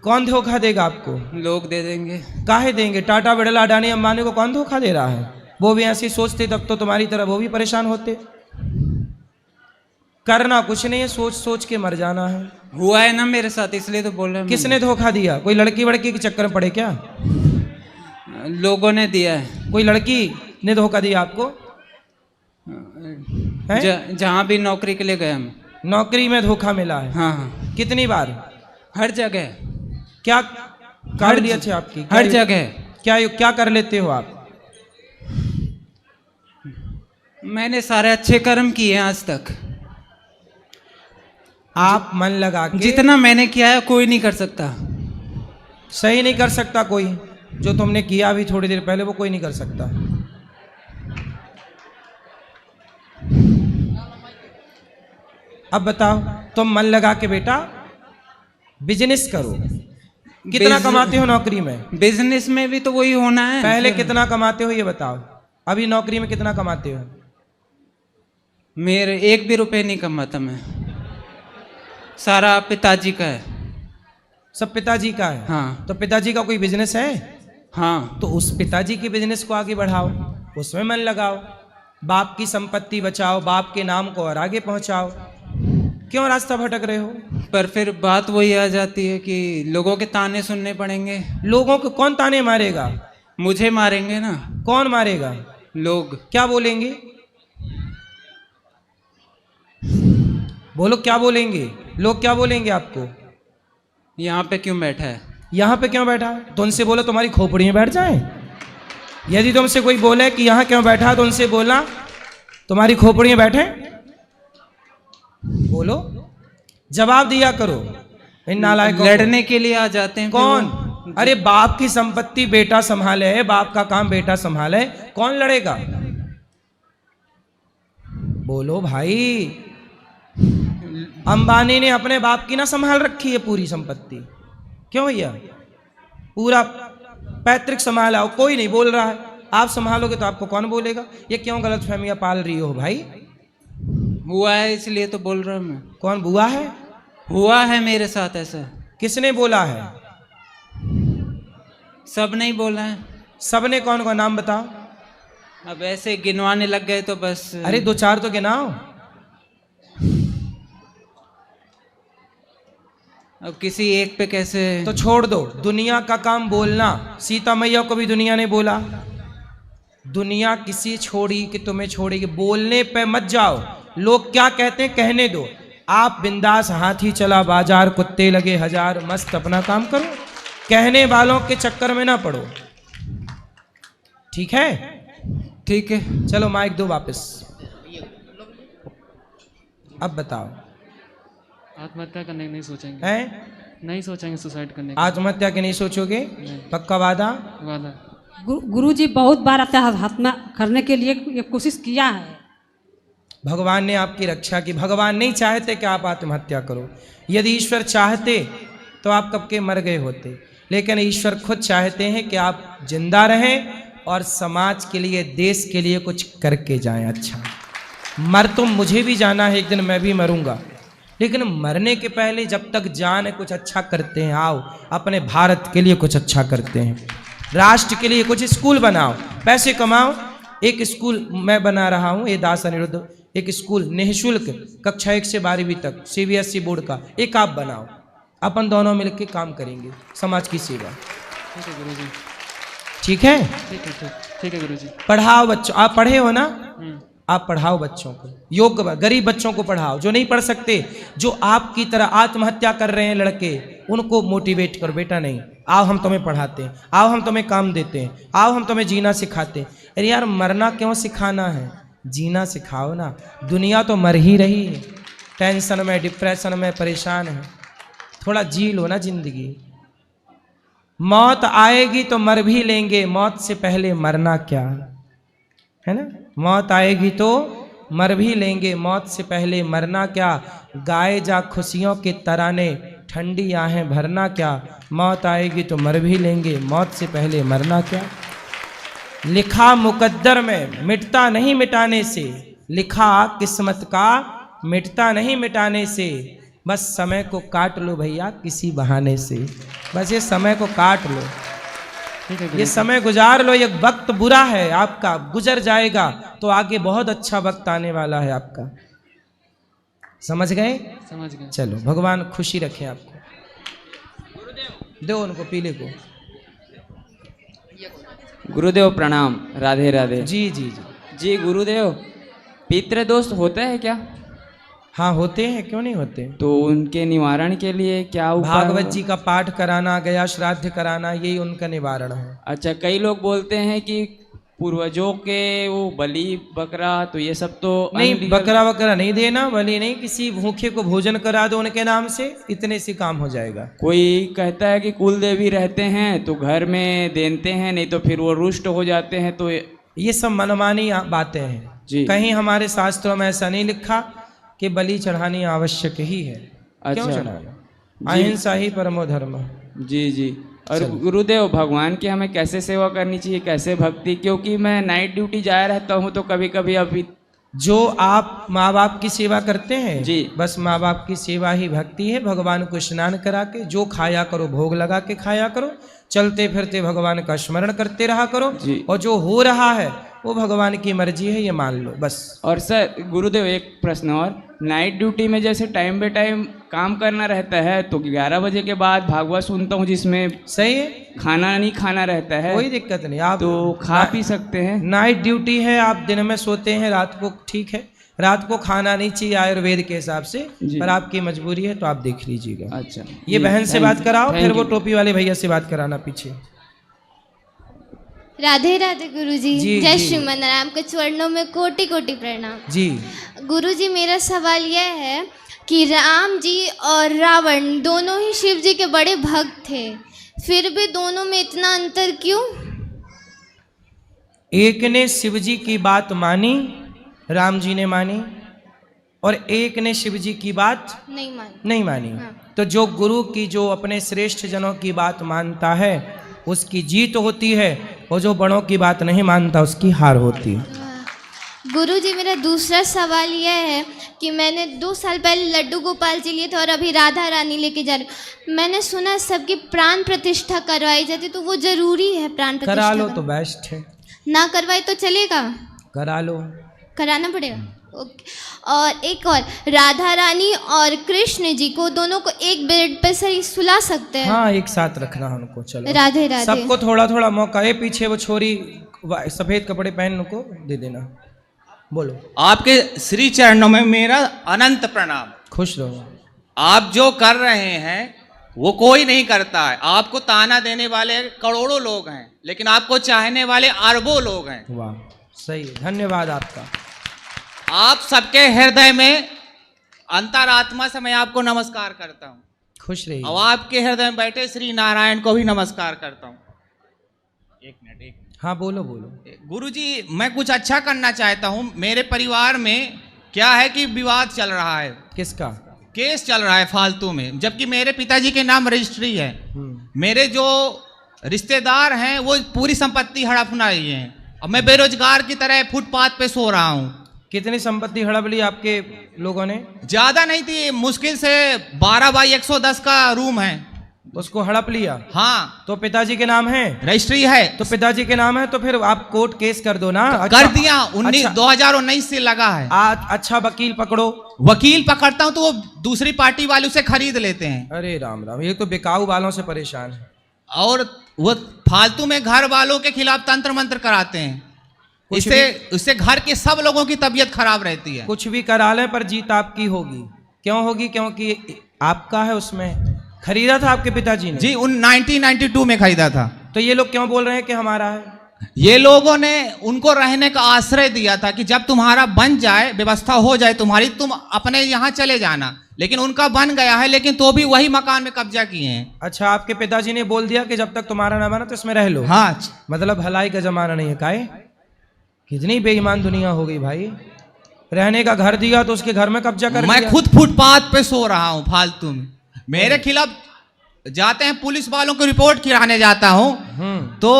कौन धोखा देगा आपको? लोग दे देंगे। काहे देंगे? टाटा, बिड़ला, अडानी, अंबानी को कौन धोखा दे रहा है? वो भी ऐसे सोचते तब तो तुम्हारी तरह वो भी परेशान होते। करना कुछ नहीं है, सोच सोच के मर जाना है। हुआ है ना मेरे साथ, इसलिए तो बोल रहा हूं। किसने धोखा दिया? कोई लड़की वड़की के चक्कर में पड़े क्या? लोगों ने दिया है। कोई लड़की ने धोखा दिया आपको? जहाँ भी नौकरी के लिए गया मैं। नौकरी में धोखा मिला है? हाँ हाँ। कितनी बार? हर जगह। क्या काबिलियत है आपकी? हर जगह। क्या कर लेते हो आप? मैंने सारे अच्छे कर्म किए हैं आज तक। आप मन लगा के, जितना मैंने किया है कोई नहीं कर सकता। सही नहीं कर सकता कोई। जो तुमने किया अभी थोड़ी देर पहले वो कोई नहीं कर सकता। अब बताओ, तुम मन लगा के बेटा बिजनेस करो। कितना कमाते हो नौकरी में? बिजनेस में भी तो वही होना है। पहले कितना कमाते हो ये बताओ? अभी नौकरी में कितना कमाते हो? मेरे 1 भी रुपए नहीं कमाता मैं। सारा पिताजी का है। सब पिताजी का है? हाँ। तो पिताजी का कोई बिजनेस है? हाँ। तो उस पिताजी के बिजनेस को आगे बढ़ाओ, उसमें मन लगाओ। बाप की संपत्ति बचाओ, बाप के नाम को और आगे पहुंचाओ। क्यों रास्ता भटक रहे हो? पर फिर बात वही आ जाती है कि लोगों के ताने सुनने पड़ेंगे। लोगों को कौन ताने मारेगा? मुझे मारेंगे ना। कौन मारेगा? लोग। क्या बोलेंगे? बोलो, क्या बोलेंगे? लोग क्या बोलेंगे आपको? यहाँ पे क्यों बैठा है? यहाँ पे क्यों बैठा है? तो उनसे बोलो तुम्हारी खोपड़ी में बैठ जाए। यदि तुमसे कोई बोले कि यहाँ क्यों बैठा है तो उनसे बोला तुम्हारी खोपड़ियां बैठे? बोलो, जवाब दिया करो। इन नालायकों को। लड़ने के लिए आ जाते हैं। कौन? अरे बाप की संपत्ति बेटा संभाले है, बाप का काम बेटा संभाले, कौन लड़ेगा? बोलो भाई। अंबानी ने अपने बाप की ना संभाल रखी है पूरी संपत्ति, क्यों भैया? पूरा पैतृक संभाला, कोई नहीं बोल रहा है। आप संभालोगे तो आपको कौन बोलेगा? ये क्यों गलत फहमियां पाल रही हो भाई? हुआ है इसलिए तो बोल रहा हूं मैं। कौन बुआ है? हुआ है मेरे साथ ऐसा। किसने बोला है? सब नहीं बोला है। सबने कौन कौन? नाम बताओ। अब ऐसे गिनवाने लग गए तो बस। अरे दो चार तो गिनाओ। अब किसी एक पे कैसे? तो छोड़ दो, दुनिया का काम बोलना। सीता मैया को भी दुनिया ने बोला। दुनिया किसी छोड़ी कि तुम्हें छोड़ेगी, बोलने पे मत जाओ। लोग क्या कहते हैं कहने दो। आप बिंदास, हाथी चला बाजार, कुत्ते लगे हजार, मस्त अपना काम करो। कहने वालों के चक्कर में ना पड़ो, ठीक है? ठीक है, चलो माइक दो वापस। अब बताओ। आत्महत्या करने की नहीं सोचेंगे। हैं? नहीं सोचेंगे सुसाइड करने की। आत्महत्या के नहीं सोचोगे? पक्का वादा? वादा। गुरुजी बहुत बार आत्महत्या करने के लिए ये कोशिश किया है। भगवान ने आपकी रक्षा की। भगवान नहीं चाहते कि आप आत्महत्या करो। यदि ईश्वर चाहते तो आप कब के मर गए होते, लेकिन ईश्वर खुद चाहते हैं कि आप जिंदा रहें और समाज के लिए, देश के लिए कुछ करके जाएं। अच्छा, मर तो मुझे भी जाना है, एक दिन मैं भी मरूंगा, लेकिन मरने के पहले जब तक जान है कुछ अच्छा करते हैं। आओ अपने भारत के लिए कुछ अच्छा करते हैं, राष्ट्र के लिए कुछ स्कूल बनाओ, पैसे कमाओ। एक स्कूल मैं बना रहा हूँ, ये दास अनिरुद्ध, एक स्कूल निःशुल्क कक्षा 1 से 12वीं तक CBSE बोर्ड का, एक आप बनाओ। अपन दोनों मिलकर काम करेंगे समाज की सेवा। ठीक है गुरुजी। ठीक है? ठीक है गुरुजी। पढ़ाओ बच्चों। आप पढ़े हो ना? आप पढ़ाओ बच्चों को, योग्य गरीब बच्चों को पढ़ाओ, जो नहीं पढ़ सकते, जो आपकी तरह आत्महत्या कर रहे हैं लड़के, उनको मोटिवेट करो। बेटा नहीं, आओ हम तुम्हें पढ़ाते हैं, आओ हम तुम्हें काम देते हैं, आओ हम तुम्हें जीना सिखाते हैं। अरे यार, मरना क्यों सिखाना है? जीना सिखाओ ना। दुनिया तो मर ही रही है, टेंशन में, डिप्रेशन में परेशान है। थोड़ा जी लो ना जिंदगी। मौत आएगी तो मर भी लेंगे, मौत से पहले मरना क्या है ना? मौत आएगी तो मर भी लेंगे, मौत से पहले मरना क्या? गाए जा खुशियों के तराने, ठंडी आहें भरना क्या? मौत आएगी तो मर भी लेंगे, मौत से पहले मरना क्या? लिखा मुकद्दर में, मिटता नहीं मिटाने से। लिखा किस्मत का, मिटता नहीं मिटाने से। बस समय को काट लो भैया किसी बहाने से। बस ये समय को काट लो, ये समय गुजार लो। ये वक्त बुरा है आपका, गुजर जाएगा तो आगे बहुत अच्छा वक्त आने वाला है आपका। समझ गए? समझ गए। चलो, भगवान खुशी रखे आपको। दो उनको पीले को। गुरुदेव प्रणाम। राधे राधे। जी जी जी जी गुरुदेव, पितृदोष होता है क्या? हाँ होते हैं, क्यों नहीं होते? तो उनके निवारण के लिए क्या उपाय? भागवत जी का पाठ कराना, गया श्राद्ध कराना, यही उनका निवारण है। अच्छा, कई लोग बोलते हैं कि पूर्वजों के वो बलि बकरा, तो ये सब तो नहीं, बकरा वकरा नहीं देना, बलि नहीं। किसी भूखे को भोजन करा दो उनके नाम से, इतने से काम हो जाएगा। कोई कहता है कि कुल देवी रहते हैं तो घर में देते हैं, नहीं तो फिर वो रुष्ट हो जाते हैं। तो ये सब मनमानी बातें हैं जी। कहीं हमारे शास्त्रों में ऐसा नहीं लिखा कि बलि चढ़ानी आवश्यक ही है। क्यों चढ़ाना? अहिंसा ही परमो धर्म। जी जी। और गुरुदेव, भगवान की हमें कैसे सेवा करनी चाहिए, कैसे भक्ति? क्योंकि मैं नाइट ड्यूटी जाया रहता हूँ तो कभी कभी अभी जो आप माँ बाप की सेवा करते हैं जी, बस माँ बाप की सेवा ही भक्ति है। भगवान को स्नान करा के जो खाया करो, भोग लगा के खाया करो, चलते फिरते भगवान का स्मरण करते रहा करो, और जो हो रहा है वो भगवान की मर्जी है, ये मान लो बस। और सर गुरुदेव एक प्रश्न और, नाइट ड्यूटी में जैसे टाइम बाय टाइम काम करना रहता है तो 11 बजे के बाद भागवत सुनता हूँ जिसमें सही है, खाना नहीं खाना रहता है, कोई दिक्कत नहीं, आप तो खा पी सकते हैं। नाइट ड्यूटी है, आप दिन में सोते हैं, रात को ठीक है, रात को खाना नहीं चाहिए आयुर्वेद के हिसाब से, पर आपकी मजबूरी है तो आप देख लीजिएगा। अच्छा, ये बहन से बात कराओ, फिर वो टोपी वाले भैया से बात कराना पीछे। राधे राधे गुरुजी। जी, जय जी। श्रीमन नारायण के चरणों में कोटि कोटि प्रणाम। जी गुरुजी, मेरा सवाल यह है कि राम जी और रावण दोनों ही शिव जी के बड़े भक्त थे, फिर भी दोनों में इतना अंतर क्यों? एक ने शिव जी की बात मानी, राम जी ने मानी, और एक ने शिव जी की बात नहीं मानी। तो जो गुरु की, जो अपने श्रेष्ठ जनों की बात मानता है उसकी जीत होती है, और जो बड़ों की बात नहीं मानता उसकी हार होती है। गुरुजी, मेरा दूसरा सवाल यह है कि मैंने 2 साल पहले लड्डू गोपाल जी लिए थे और अभी राधा रानी लेके जा रही हूँ। मैंने सुना सबकी प्राण प्रतिष्ठा करवाई जाती, तो वो जरूरी है प्राण प्रतिष्ठा? करा लो तो बेस्ट है। ना करवाई तो चलेगा? करा लो। कराना पड़ेगा। ओके। और एक और, राधा रानी और कृष्ण जी को दोनों को एक बेड पे सही सुला सकते हैं? हाँ, एक साथ रखना उनको। चलो राधे राधे। सबको थोड़ा थोड़ा मौका है। पीछे वो छोरी सफेद कपड़े पहन उनको दे देना। बोलो। आपके श्री चरणों में मेरा अनंत प्रणाम। खुश रहो। आप जो कर रहे हैं वो कोई नहीं करता है। आपको ताना देने वाले करोड़ों लोग हैं, लेकिन आपको चाहने वाले अरबों लोग हैं। वाह, सही, धन्यवाद आपका। आप सबके हृदय में अंतरात्मा से मैं आपको नमस्कार करता हूँ। खुश रहिए। और आपके हृदय में बैठे श्री नारायण को भी नमस्कार करता हूँ। एक मिनट। हाँ, बोलो बोलो। गुरुजी, मैं कुछ अच्छा करना चाहता हूँ। मेरे परिवार में क्या है कि विवाद चल रहा है। किसका? केस चल रहा है फालतू में, जबकि मेरे पिताजी के नाम रजिस्ट्री है। मेरे जो रिश्तेदार हैं वो पूरी संपत्ति हड़प रही है, और मैं बेरोजगार की तरह फुटपाथ पे सो रहा हूँ। कितनी संपत्ति हड़प ली आपके लोगों ने? ज्यादा नहीं थी, मुश्किल से 12 बाई 110 का रूम है, उसको हड़प लिया। हाँ। तो पिताजी के नाम है? रजिस्ट्री है। तो पिताजी के नाम है तो फिर आप कोर्ट केस कर दो ना। तो कर दिया। 2019 से लगा है। अच्छा वकील पकड़ो। वकील पकड़ता हूँ तो वो दूसरी पार्टी वालों से खरीद लेते हैं। अरे राम राम, ये तो बिकाऊ वालों से परेशान है। और वो फालतू में घर वालों के खिलाफ तंत्र मंत्र कराते हैं। इससे घर के सब लोगों की तबीयत खराब रहती है। कुछ भी करा लें पर जीत आपकी होगी। क्यों होगी? क्योंकि आपका है उसमें। खरीदा था आपके पिताजी ने? जी, 1992 में खरीदा था। तो ये लोग क्यों बोल रहे हैं कि हमारा है? ये लोगों ने उनको रहने का आश्रय दिया था कि जब तुम्हारा बन जाए, व्यवस्था हो जाए तुम्हारी, तुम अपने यहाँ चले जाना। लेकिन उनका बन गया है, लेकिन तो भी वही मकान में कब्जा किए हैं। अच्छा, आपके पिताजी ने बोल दिया कि जब तक तुम्हारा ना बना तो इसमें रह लो। हाँ, मतलब भलाई का जमाना नहीं है। काहे? कितनी बेईमान दुनिया हो गई भाई। रहने का घर दिया तो उसके घर में कब्जा कर मैं खुद फुटपाथ पे सो रहा हूँ फालतू में। मेरे खिलाफ जाते हैं पुलिस वालों को रिपोर्ट कराने जाता हूँ, तो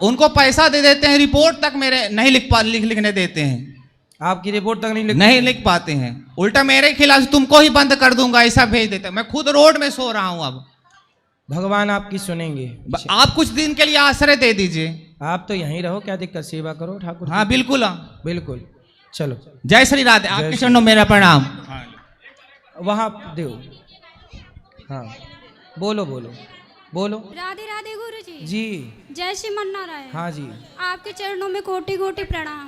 उनको पैसा दे देते हैं, रिपोर्ट तक मेरे नहीं लिखने देते हैं। आपकी रिपोर्ट तक नहीं लिख पाते हैं। उल्टा मेरे खिलाफ तुमको ही बंद कर दूंगा ऐसा भेज देते हैं। मैं खुद रोड में सो रहा हूँ। अब भगवान आपकी सुनेंगे। आप कुछ दिन के लिए आश्रय दे दीजिए। आप तो यहीं रहो, क्या दिक्कत, सेवा करो ठाकुर। हाँ बिल्कुल, बिल्कुल। चलो, जय श्री राधे। आपके चरणों मेरा प्रणाम। वहां दो। हाँ, बोलो बोलो बोलो। राधे राधे गुरुजी। जी, जय श्री नारायण। हाँ जी। आपके चरणों में कोटि कोटि प्रणाम।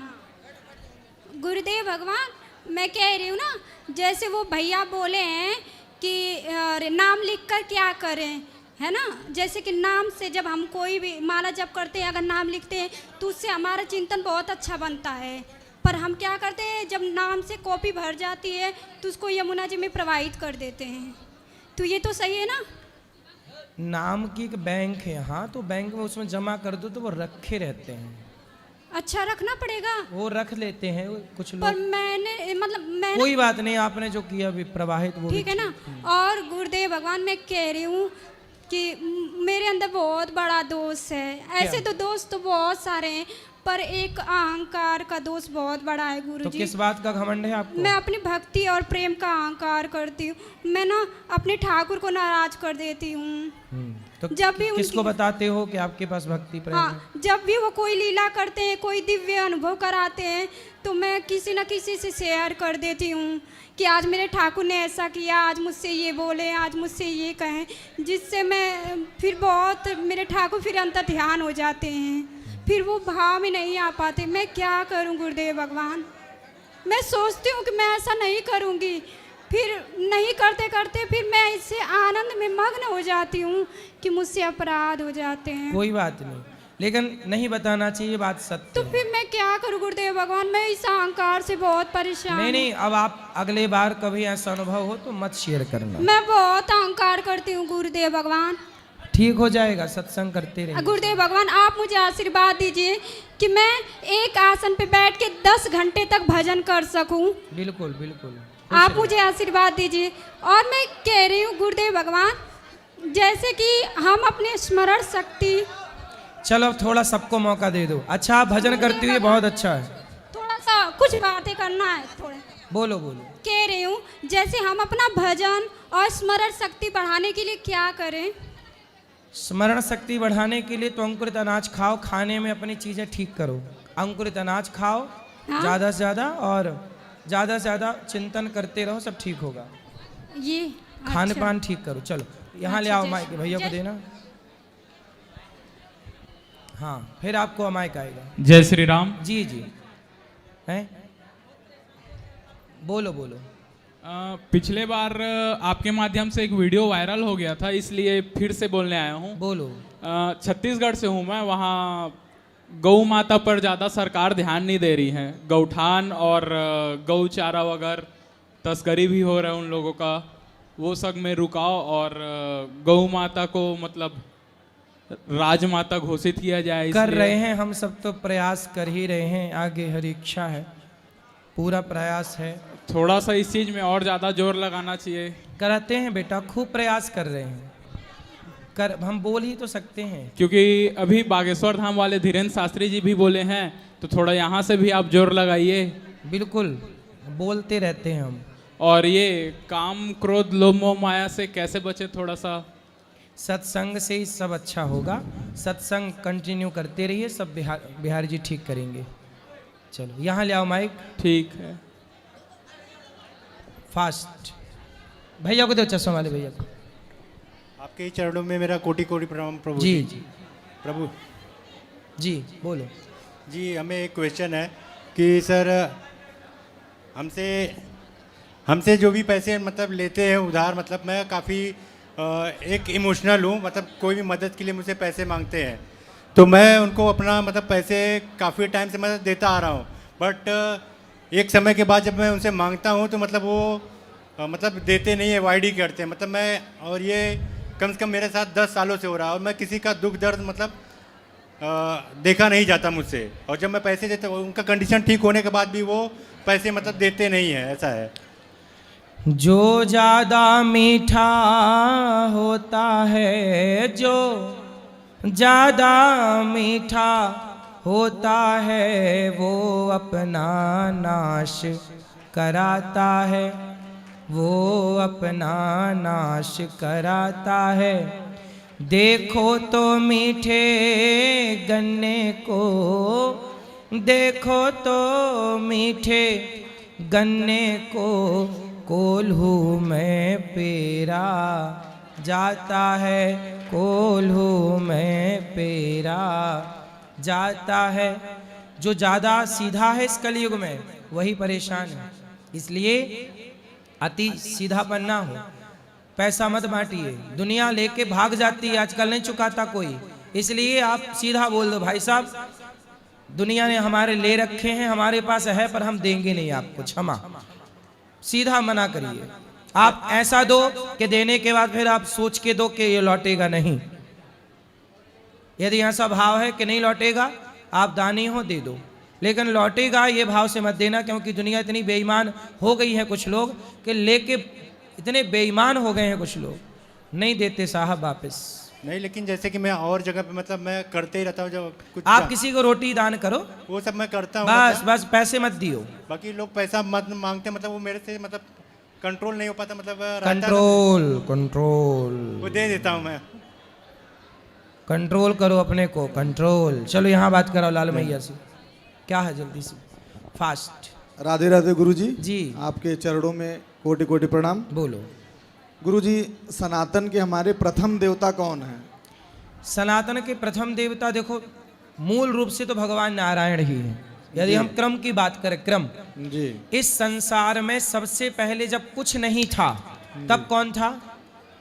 गुरुदेव भगवान, मैं कह रही हूँ ना, जैसे वो भैया बोले हैं कि नाम लिखकर क्या करें, है ना। जैसे कि नाम से जब हम कोई भी माला जप करते हैं, अगर नाम लिखते हैं तो उससे हमारा चिंतन बहुत अच्छा बनता है। पर हम क्या करते हैं, जब नाम से कॉपी भर जाती है तो उसको यमुना जी में प्रवाहित कर देते हैं। तो ये तो सही है ना? नाम की एक बैंक है, हाँ, तो बैंक में उसमें जमा कर दो तो वो रखे रहते हैं। अच्छा, रखना पड़ेगा? वो रख लेते हैं कुछ लोग। पर मैंने कोई बात नहीं, आपने जो किया भी प्रवाहित वो ठीक है ना। और गुरुदेव भगवान, मैं कह रही हूँ कि मेरे अंदर बहुत बड़ा दोष है। ऐसे तो दोस्त तो बहुत सारे हैं, पर एक अहंकार का दोष बहुत बड़ा है गुरुजी। तो किस बात का घमंड है आपको? मैं अपनी भक्ति और प्रेम का अहंकार करती हूँ। मैं ना अपने ठाकुर को नाराज कर देती हूँ। तो जब भी किसको बताते हो कि आपके पास भक्ति प्रेम है? जब भी वो कोई लीला करते हैं, कोई दिव्य अनुभव कराते हैं, तो मैं किसी न किसी से शेयर कर देती हूँ कि आज मेरे ठाकुर ने ऐसा किया, आज मुझसे ये बोले, आज मुझसे ये कहें, जिससे मैं फिर बहुत मेरे ठाकुर फिर अंतर ध्यान हो जाते हैं, फिर वो भाव में नहीं आ पाते। मैं क्या करूं गुरुदेव भगवान? मैं सोचती हूँ कि मैं ऐसा नहीं करूँगी, फिर नहीं करते करते फिर मैं इससे आनंद में मग्न हो जाती हूँ कि मुझसे अपराध हो जाते हैं। कोई बात नहीं, लेकिन नहीं बताना चाहिए, बात सत्य तो है। फिर मैं क्या करूं गुरुदेव भगवान, मैं इस अहंकार से बहुत परेशान नहीं हूं। नहीं, अब आप अगले बार कभी ऐसा अनुभव हो तो मत शेयर करना। मैं बहुत अहंकार करती हूँ गुरुदेव भगवान। ठीक हो जाएगा, सत्संग करते रहिए। गुरुदेव भगवान आप मुझे आशीर्वाद दीजिए कि मैं एक आसन पे बैठ के 10 घंटे तक भजन कर सकूं। बिल्कुल बिल्कुल, आप मुझे आशीर्वाद दीजिए। और मैं कह रही हूँ गुरुदेव भगवान, जैसे कि हम अपने स्मरण शक्ति, चलो अब थोड़ा सबको मौका दे दो। अच्छा, आप भजन करती हुई बहुत अच्छा है। थोड़ा सा कुछ बातें करना है, थोड़ा बोलो बोलो। कह रही हूँ जैसे हम अपना भजन और स्मरण शक्ति बढ़ाने के लिए क्या करें। स्मरण शक्ति बढ़ाने के लिए तो अंकुरित अनाज खाओ, खाने में अपनी चीज़ें ठीक करो। अंकुरित अनाज खाओ ज़्यादा से ज़्यादा, और ज़्यादा से ज़्यादा चिंतन करते रहो, सब ठीक होगा। ये खान अच्छा। पान ठीक करो। चलो यहाँ ले आओ, माइक भैया को देना। हाँ, फिर आपको माइक आएगा। जय श्री राम। जी जी, हैं बोलो बोलो। पिछले बार आपके माध्यम से एक वीडियो वायरल हो गया था, इसलिए फिर से बोलने आया हूँ। बोलो। छत्तीसगढ़ से हूँ मैं, वहाँ गौ माता पर ज़्यादा सरकार ध्यान नहीं दे रही है। गौठान और गौ चारा वगैरह तस्करी भी हो रहा है उन लोगों का, वो सब में रुकाओ और गौ माता को मतलब राजमाता घोषित किया जाए। कर रहे हैं हम सब, तो प्रयास कर ही रहे हैं, आगे हरी इच्छा है, पूरा प्रयास है। थोड़ा सा इस चीज़ में और ज़्यादा जोर लगाना चाहिए। कराते हैं बेटा, खूब प्रयास कर रहे हैं, कर हम बोल ही तो सकते हैं। क्योंकि अभी बागेश्वर धाम वाले धीरेन्द्र शास्त्री जी भी बोले हैं, तो थोड़ा यहाँ से भी आप जोर लगाइए। बिल्कुल, बोलते रहते हैं हम। और ये काम क्रोध लोभ मोह माया से कैसे बचे, थोड़ा सा सत्संग से ही सब अच्छा होगा। सत्संग कंटिन्यू करते रहिए, सब बिहारी जी ठीक करेंगे। चलो यहाँ ले आओ माइक। ठीक है, फास्ट भैया को दो, चश्मा वाले भैया को। आपके ही चरणों में मेरा कोटि कोटि प्रणाम प्रभु जी जी। प्रभु जी बोलो जी। हमें एक क्वेश्चन है कि सर हमसे जो भी पैसे मतलब लेते हैं उधार, मतलब मैं काफ़ी एक इमोशनल हूँ, मतलब कोई भी मदद के लिए मुझसे पैसे मांगते हैं तो मैं उनको अपना मतलब पैसे काफ़ी टाइम से मतलब देता आ रहा हूँ, बट एक समय के बाद जब मैं उनसे मांगता हूँ तो मतलब वो मतलब देते नहीं है, अवॉइड ही करते हैं। मतलब मैं, और ये कम से कम मेरे साथ 10 सालों से हो रहा है और मैं किसी का दुख दर्द मतलब देखा नहीं जाता मुझसे, और जब मैं पैसे देता हूँ उनका कंडीशन ठीक होने के बाद भी वो पैसे मतलब देते नहीं है, ऐसा है। जो ज़्यादा मीठा होता है, जो ज़्यादा मीठा होता है, वो अपना नाश कराता है, वो अपना नाश कराता है। देखो तो मीठे गन्ने को, देखो तो मीठे गन्ने को, कोल्हू में पेरा जाता है, कोल्हू में पेरा जाता है। जो ज़्यादा सीधा है इस कलयुग में वही परेशान है, इसलिए अति सीधापन ना हो। पैसा मत बांटिए, दुनिया लेके भाग जाती है, आजकल नहीं चुकाता कोई, इसलिए आप सीधा बोल दो, भाई साहब दुनिया ने हमारे ले रखे हैं, हमारे पास है पर हम देंगे नहीं आपको, क्षमा। सीधा मना करिए। आप ऐसा दो कि देने के बाद फिर आप सोच के दो कि ये लौटेगा नहीं। यदि ऐसा भाव है कि नहीं लौटेगा, आप दानी हो दे दो, लेकिन लौटेगा ये भाव से मत देना, क्योंकि दुनिया इतनी बेईमान हो गई है, कुछ लोग कि लेके इतने बेईमान हो गए हैं, कुछ लोग नहीं देते साहब वापस। नहीं, लेकिन जैसे कि मैं और जगह पे मतलब मैं करते ही रहता हूँ, जब कुछ आप किसी को रोटी दान करो, वो सब मैं करता हूँ, बस बस पैसे मत दियो। बाकी लोग पैसा मत मांगते, मतलब वो मेरे से मतलब कंट्रोल नहीं हो पाता, मतलब कंट्रोल कंट्रोल वो दे देता हूँ मैं। कंट्रोल करो अपने को, कंट्रोल। चलो यहाँ बात कराओ लाल मैया से, क्या है जल्दी से, फास्ट। राधे राधे गुरुजी। जी आपके चरणों में कोटि कोटि प्रणाम। बोलो गुरुजी, सनातन के हमारे प्रथम देवता कौन है? सनातन के प्रथम देवता देखो, मूल रूप से तो भगवान नारायण ही है। यदि हम क्रम की बात करें, क्रम जी, इस संसार में सबसे पहले जब कुछ नहीं था तब कौन था,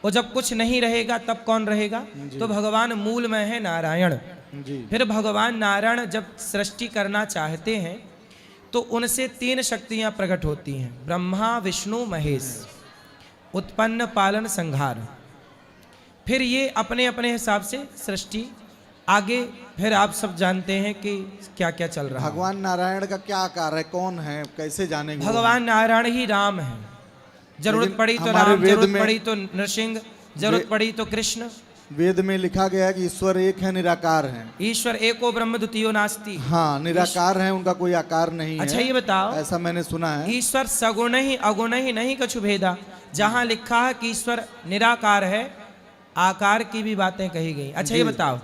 और जब कुछ नहीं रहेगा तब कौन रहेगा? तो भगवान मूल में है नारायण। जी। फिर भगवान नारायण जब सृष्टि करना चाहते हैं तो उनसे 3 शक्तियां प्रकट होती हैं, ब्रह्मा विष्णु महेश, उत्पन्न पालन संहार। फिर ये अपने अपने हिसाब से सृष्टि आगे, फिर आप सब जानते हैं कि क्या क्या चल रहा है। भगवान नारायण का क्या आकार है, कौन है, कैसे जानेंगे? भगवान नारायण ही राम है। जरूरत लेकिन पड़ी तो हमारे राम, वेद जरूरत में- पड़ी तो नृसिंह, जरूरत पड़ी तो कृष्ण। वेद में लिखा गया है कि ईश्वर एक है, निराकार है। ईश्वर एको ब्रह्म द्वितीयो नास्ति। हाँ, निराकार है, उनका कोई आकार नहीं है। अच्छा ये बताओ, ऐसा मैंने सुना है। ईश्वर सगुण ही अगुण ही नहीं कछु भेदा। जहां लिखा है कि ईश्वर निराकार है, आकार की भी बातें कही गई। अच्छा ये बताओ,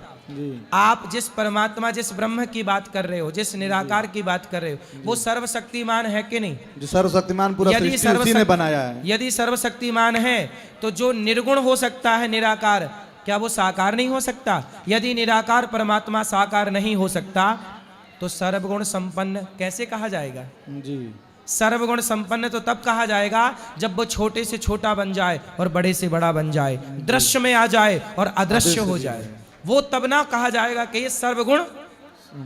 आप जिस परमात्मा, जिस ब्रह्म की बात कर रहे हो, जिस निराकार की बात कर रहे हो, वो सर्वशक्तिमान है कि नहीं? जो सर्वशक्तिमान पूरा सृष्टि उसी ने बनाया है। यदि सर्वशक्तिमान है तो जो निर्गुण हो सकता है निराकार, क्या वो साकार नहीं हो सकता? यदि निराकार परमात्मा साकार नहीं हो सकता तो सर्वगुण संपन्न कैसे कहा जाएगा? जी। सर्वगुण संपन्न तो तब कहा जाएगा जब वो छोटे से छोटा बन जाए और बड़े से बड़ा बन जाए, दृश्य में आ जाए और अदृश्य हो जाए, वो तब ना कहा जाएगा कि ये सर्वगुण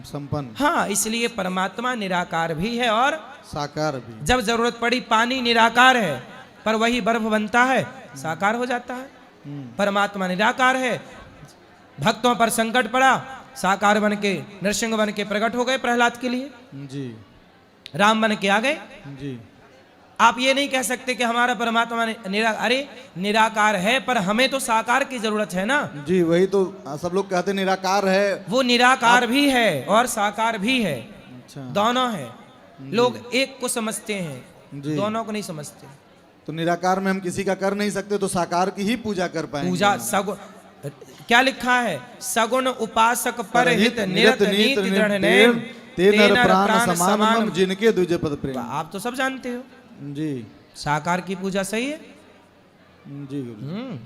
संपन्न। हाँ, इसलिए परमात्मा निराकार भी है और साकार भी। जब जरूरत पड़ी पानी निराकार है पर वही बर्फ बनता है, साकार हो जाता है। परमात्मा निराकार है, भक्तों पर संकट पड़ा, साकार बन के नरसिंह बन के प्रकट हो गए प्रहलाद के लिए, जी। राम बन के आ गए। जी। आप ये नहीं कह सकते कि हमारा परमात्मा अरे निराकार है पर हमें तो साकार की जरूरत है ना। जी, वही तो सब लोग कहते हैं निराकार है। वो निराकार भी है और साकार भी है। अच्छा। दोनों है। लोग एक को समझते हैं, जी। दोनों को नहीं समझते। तो निराकार में हम किसी का कर नहीं सकते, तो साकार की ही पूजा कर पाएंगे। पूजा सगुण, क्या लिखा है? सगुण उपासक परहित निरत नीति दृढ़ नेम, ते नर प्राण प्राण समान मम जिनके दूजे पद प्रेम। आप तो सब जानते हो। जी। साकार की पूजा सही है। जी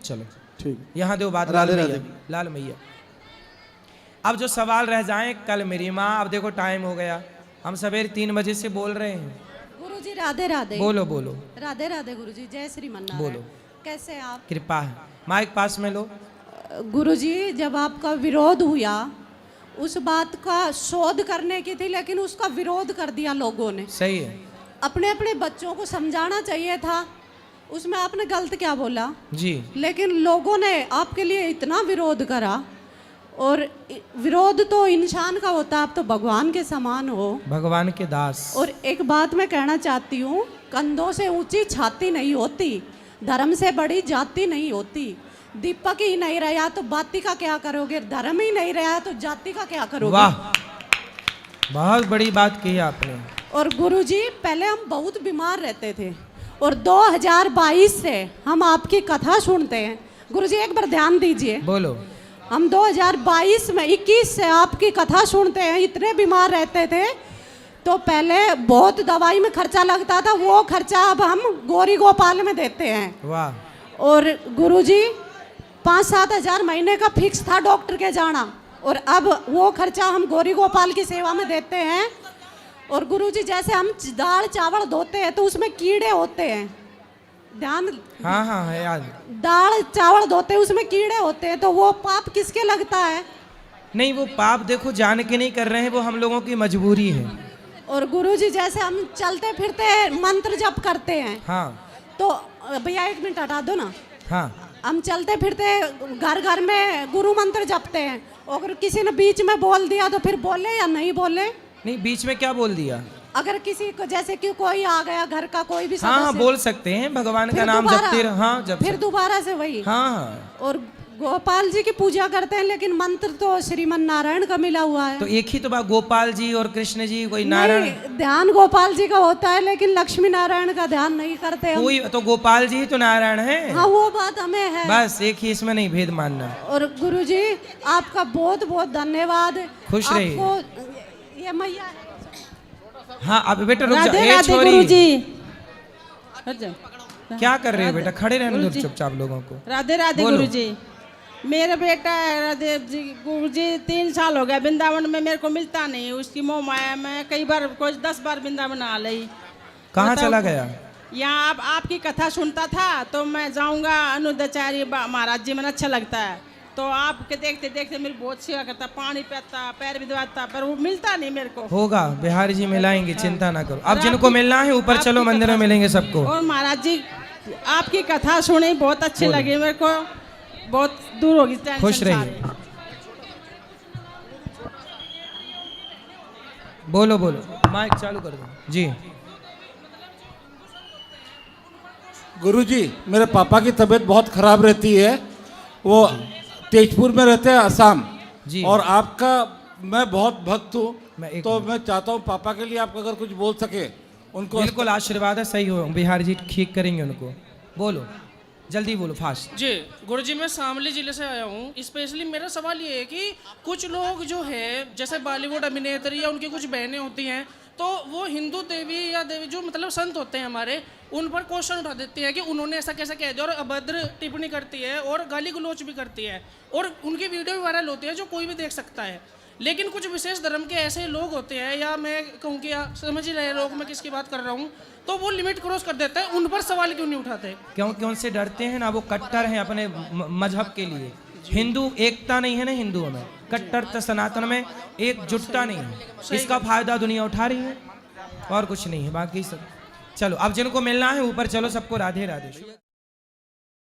चलो ठीक। यहाँ दो बात, राधे राधे। लाल मैया। अब जो सवाल रह जाए कल मेरी माँ, अब देखो टाइम हो गया, हम सवेरे 3 बजे से बोल रहे हैं। गुरुजी राधे राधे। बोलो बोलो। राधे राधे गुरुजी, जय श्री मन्नारायण। बोलो। कैसे आप? कृपा है। माइक पास में लो। गुरुजी, जब आपका विरोध हुआ, उस बात का शोध करने की थी लेकिन उसका विरोध कर दिया लोगों ने। सही है। अपने अपने बच्चों को समझाना चाहिए था, उसमें आपने गलत क्या बोला जी। लेकिन लोगों ने आपके लिए इतना विरोध करा, और विरोध तो इंसान का होता है, आप तो भगवान के समान हो, भगवान के दास। और एक बात मैं कहना चाहती हूँ, कंधों से ऊंची छाती नहीं होती, धर्म से बड़ी जाति नहीं होती। दीपक ही नहीं रहा तो बाती का क्या करोगे, धर्म ही नहीं रहा तो जाति का क्या करोगे। वाह, बहुत बड़ी बात कही आपने। और गुरुजी, पहले हम बहुत बीमार रहते थे और 2022 से हम आपकी कथा सुनते हैं। गुरुजी एक बार ध्यान दीजिए। बोलो। हम 2022 में 21 से आपकी कथा सुनते हैं, इतने बीमार रहते थे तो पहले बहुत दवाई में खर्चा लगता था, वो खर्चा अब हम गौरी गोपाल में देते हैं। वाह। और गुरुजी 5-7 हज़ार महीने का फिक्स था डॉक्टर के जाना, और अब वो खर्चा हम गौरी गोपाल की सेवा में देते हैं। और गुरुजी, जैसे हम दाल चावल धोते हैं तो उसमें कीड़े होते हैं, ध्यान। हाँ हाँ है याद। दाल चावल धोते हैं उसमें कीड़े होते हैं, तो वो पाप किसके लगता है? नहीं, वो पाप देखो जान के नहीं कर रहे हैं, वो हम लोगों की मजबूरी है। और गुरुजी, जैसे हम चलते फिरते मंत्र जप करते हैं, हाँ तो भैया 1 मिनट हटा दो ना। हाँ। हम चलते फिरते घर घर में गुरु मंत्र जपते हैं, अगर किसी ने बीच में बोल दिया तो फिर बोले या नहीं बोले? नहीं, बीच में क्या बोल दिया? अगर किसी को, जैसे कि कोई आ गया घर का कोई भी हाँ सदस्य, बोल सकते हैं, भगवान का नाम दोबारा- जपते रहो। हाँ जब फिर दोबारा से वही। हाँ हाँ। और गोपाल जी की पूजा करते हैं, लेकिन मंत्र तो श्रीमन नारायण का मिला हुआ है। तो एक ही तो बात, गोपाल जी और कृष्ण जी, कोई नारायण। नहीं, ध्यान गोपाल जी का होता है लेकिन लक्ष्मी नारायण का ध्यान नहीं करते हम। कोई तो गोपाल जी ही तो नारायण है। हाँ, वो बात हमें है। बस एक ही, इसमें नहीं भेद मानना। और गुरुजी, आपका बहुत बहुत धन्यवाद। खुश रहिए। आपको ये मैया है। हाँ अब बेटा रुक जा। राधे ए राधे छोरी, गुरुजी। क्या कर रहे हो बेटा? खड़े रहने दो चुपचाप लोगों को। राधे राधे बोलो। गुरुजी। मेरा बेटा है राधे जी गुरुजी, 3 साल हो गया वृंदावन में मेरे को मिलता नहीं, उसकी मोह माया में कई बार, कुछ 10 बार वृंदावन आ गई। कहाँ चला गया? यहाँ आपकी कथा सुनता था तो मैं जाऊँगा अनुदाचार्य महाराज जी, में अच्छा लगता है, तो आपके देखते देखते मेरी बहुत सेवा करता, पानी पिलाता, पैर भी दबाता, पर वो मिलता नहीं मेरे को। होगा, बिहारी जी मिलाएंगे, चिंता ना करो। अब जिनको मिलना है ऊपर चलो, मंदिर में मिलेंगे सबको। और महाराज जी आपकी कथा सुनी, बहुत अच्छी लगी मेरे को, बहुत दूर होगी टेंशन। खुश रहिए। बोलो बोलो, माइक चालू कर दो जी। गुरुजी, मेरे पापा की तबीयत बहुत खराब रहती है, वो तेजपुर में रहते हैं, असम जी। और आपका मैं बहुत भक्त हूँ, तो मैं चाहता हूँ पापा के लिए आप अगर कुछ बोल सके उनको। बिल्कुल आशीर्वाद है, सही हो, बिहार जी ठीक करेंगे उनको। बोलो, जल्दी बोलो, फास्ट। जी गुरुजी, मैं शामली जिले से आया हूँ। स्पेशली मेरा सवाल ये है कि कुछ लोग जो है, जैसे बॉलीवुड अभिनेत्री या उनकी कुछ बहनें होती हैं, तो वो हिंदू देवी या देवी जो मतलब संत होते हैं हमारे, उन पर क्वेश्चन उठा देती है कि उन्होंने ऐसा कैसे कह दिया, और अभद्र टिप्पणी करती है और गाली गलौच भी करती है, और उनकी वीडियो भी वायरल होती है जो कोई भी देख सकता है। लेकिन कुछ विशेष धर्म के ऐसे लोग होते हैं, या मैं कहूँ कि समझ ही रहे लोग मैं किसकी बात कर रहा हूँ, तो वो लिमिट क्रॉस कर देते हैं। उन पर सवाल क्यों नहीं उठाते? क्योंकि उनसे डरते हैं ना, वो कट्टर हैं अपने मजहब के लिए। हिंदू एकता नहीं है ना हिंदुओं में, कट्टर सनातन में एकजुटता नहीं है। इसका फायदा दुनिया उठा रही है और कुछ नहीं है, बाकी सब। चलो अब जिनको मिलना है ऊपर चलो, सबको राधे राधे।